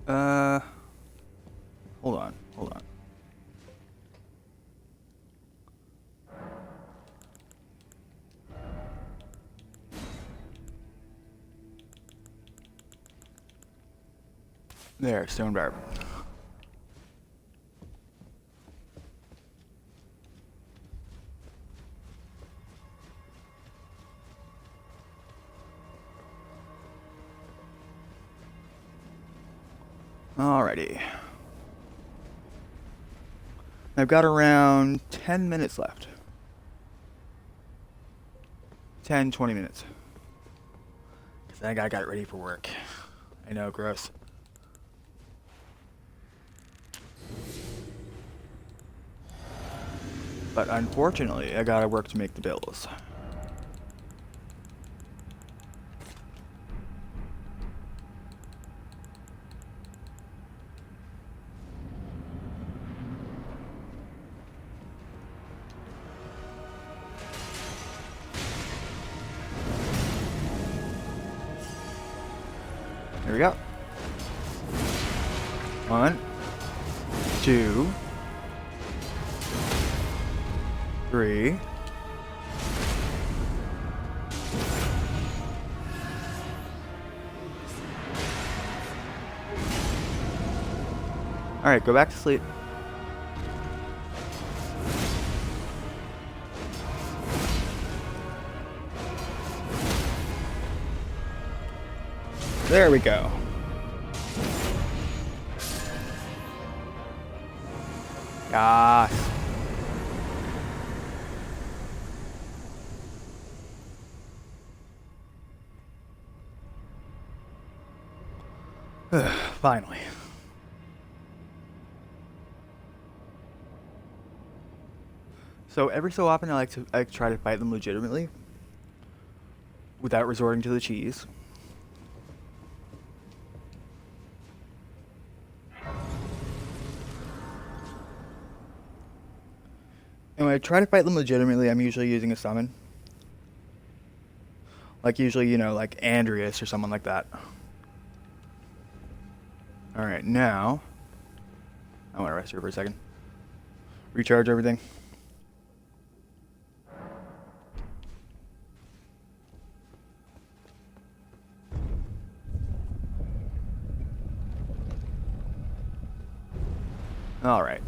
Uh, hold on, hold on. There, stone barb. Alrighty. I've got around 10 minutes left. 10, 20 minutes. Cause I got ready for work. I know, gross. But unfortunately, I gotta work to make the bills. Here we go. 1, 2, 3. Alright, go back to sleep. There we go. Gosh. Finally. So every so often I try to fight them legitimately without resorting to the cheese. when I try to fight them legitimately, I'm usually using a summon. Like usually, like Andreas or someone like that. Alright, now I want to rest here for a second. Recharge everything. Alright.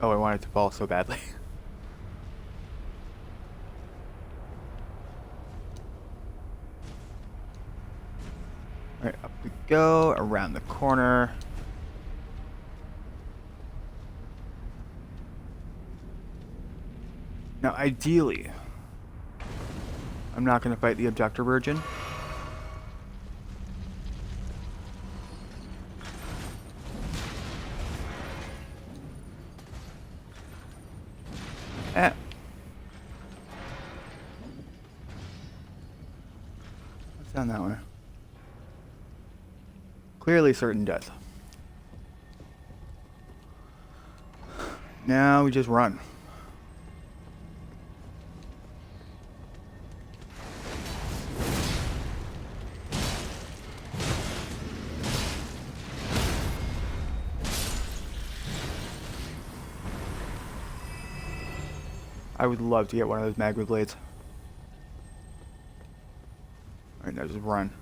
Oh, I wanted to fall so badly. Alright, up we go, around the corner. Now, ideally, I'm not going to fight the Abductor Virgin. Eh. What's down that way? Clearly certain death. Now we just run. I would love to get one of those magma blades. Alright, now just run.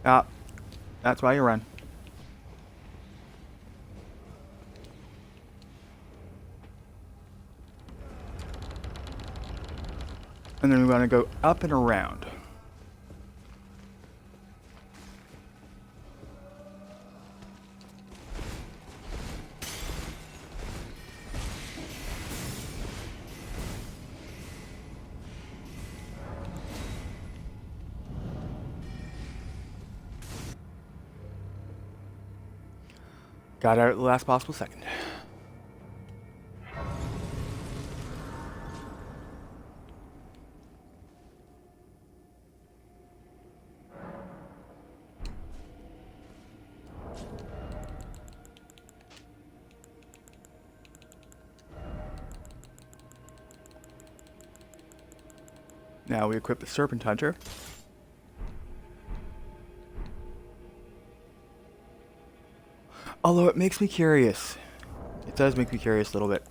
Ah, that's why you run. And then we want to go up and around. Got out at the last possible second. Now we equip the Serpent Hunter. Although it makes me curious. It does make me curious a little bit.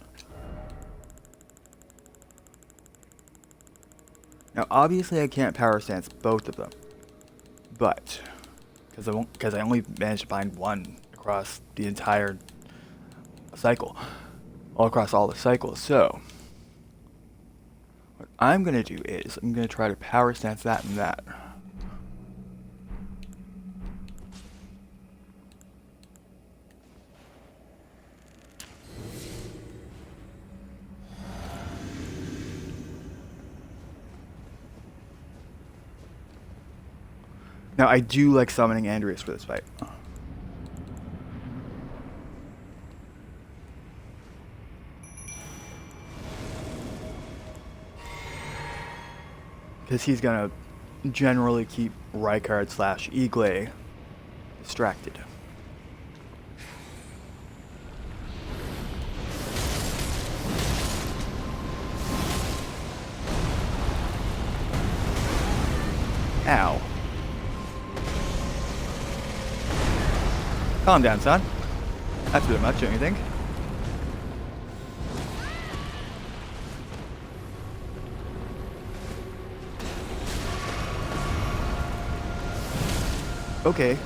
Now obviously I can't power stance both of them. But because I only managed to find one across the entire cycle. All across all the cycles. So what I'm gonna do is I'm gonna try to power stance that and that. Now, I do like summoning Andreas for this fight. Because he's gonna generally keep Rykard / Eagle distracted. Ow. Calm down, son. That's a bit much, don't you think? Okay.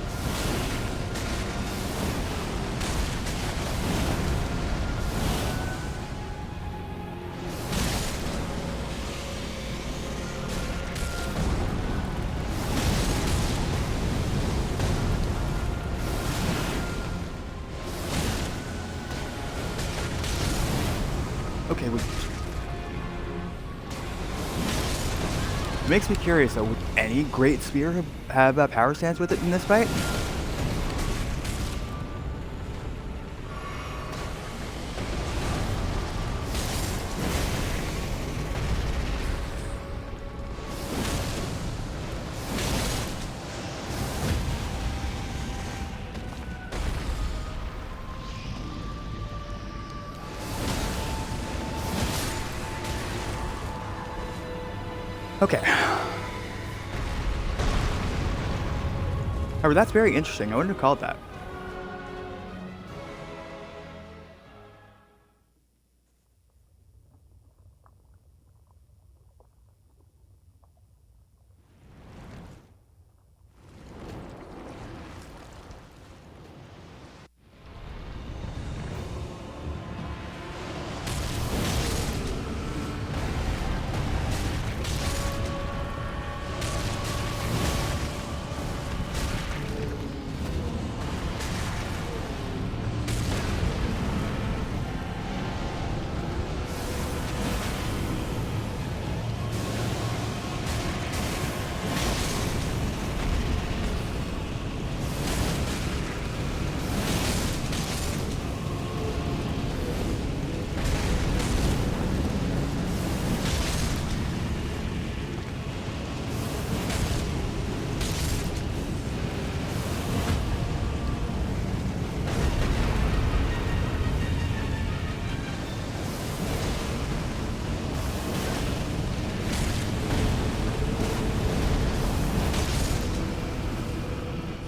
Okay, it makes me curious though, would any great spear have a power stance with it in this fight? Okay. However, that's very interesting. I wouldn't have called that.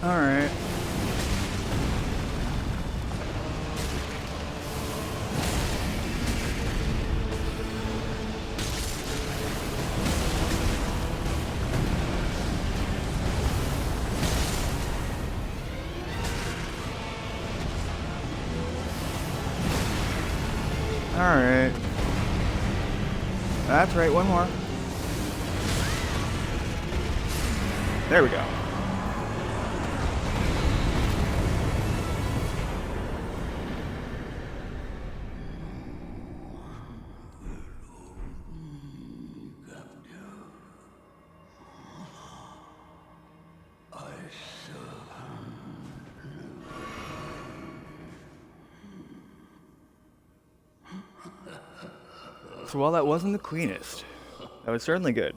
Alright. Alright. That's right, one more. There we go. So while that wasn't the cleanest, that was certainly good.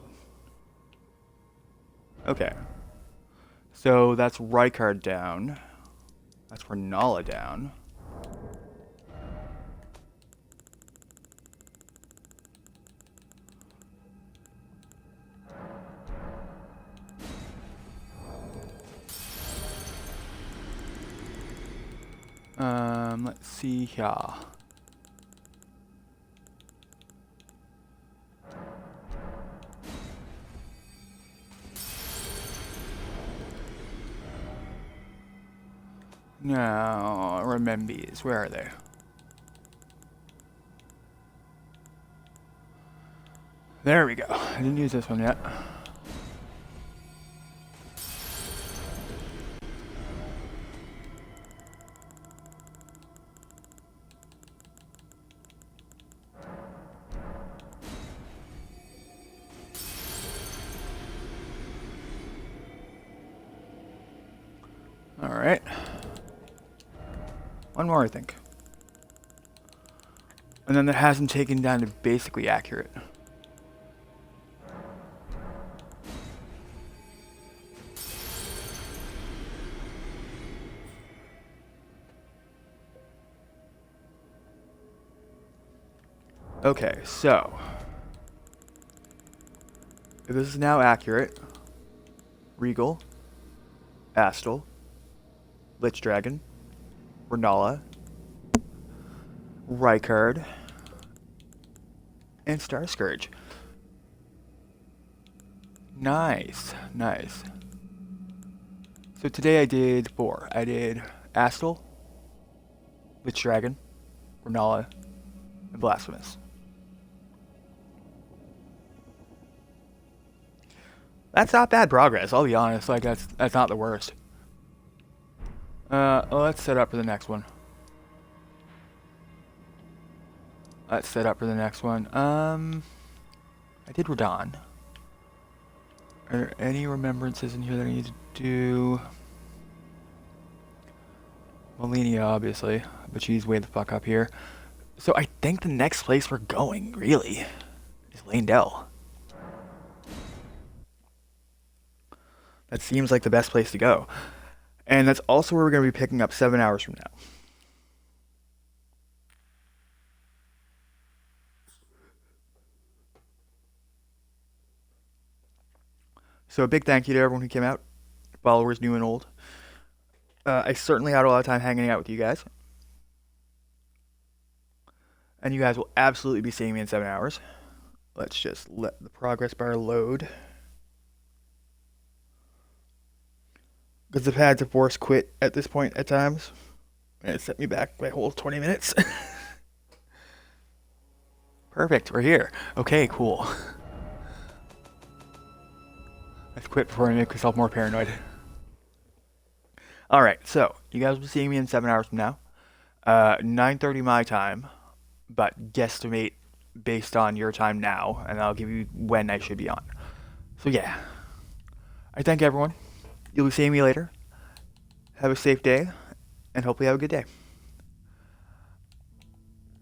Okay. So that's Rykard down. That's Ranni down. Let's see here. No, Remembies, where are they? There we go. I didn't use this one yet. Alright. One more, I think. And then that has him taken down to basically accurate. Okay, so if this is now accurate, Regal, Astal, Lich Dragon, Ranni, Rykard, and Star Scourge. Nice, nice. So today I did 4. I did Astal, Lich Dragon, Renala, and Blasphemous. That's not bad progress, I'll be honest. Like, that's not the worst. Let's set up for the next one. I did Radon. Are there any remembrances in here that I need to do? Melania, obviously, but she's way the fuck up here. So I think the next place we're going, really, is Landell. That seems like the best place to go. And that's also where we're going to be picking up 7 hours from now. So a big thank you to everyone who came out, followers new and old. I certainly had a lot of time hanging out with you guys. And you guys will absolutely be seeing me in 7 hours. Let's just let the progress bar load. Because I've had to force quit at this point at times. And it set me back by a whole 20 minutes. Perfect, we're here. Okay, cool. Let's quit before I make myself more paranoid. Alright, so you guys will be seeing me in 7 hours from now. 9:30 my time, but guesstimate based on your time now, and I'll give you when I should be on. So yeah, I thank everyone. You'll be seeing me later. Have a safe day, and hopefully have a good day.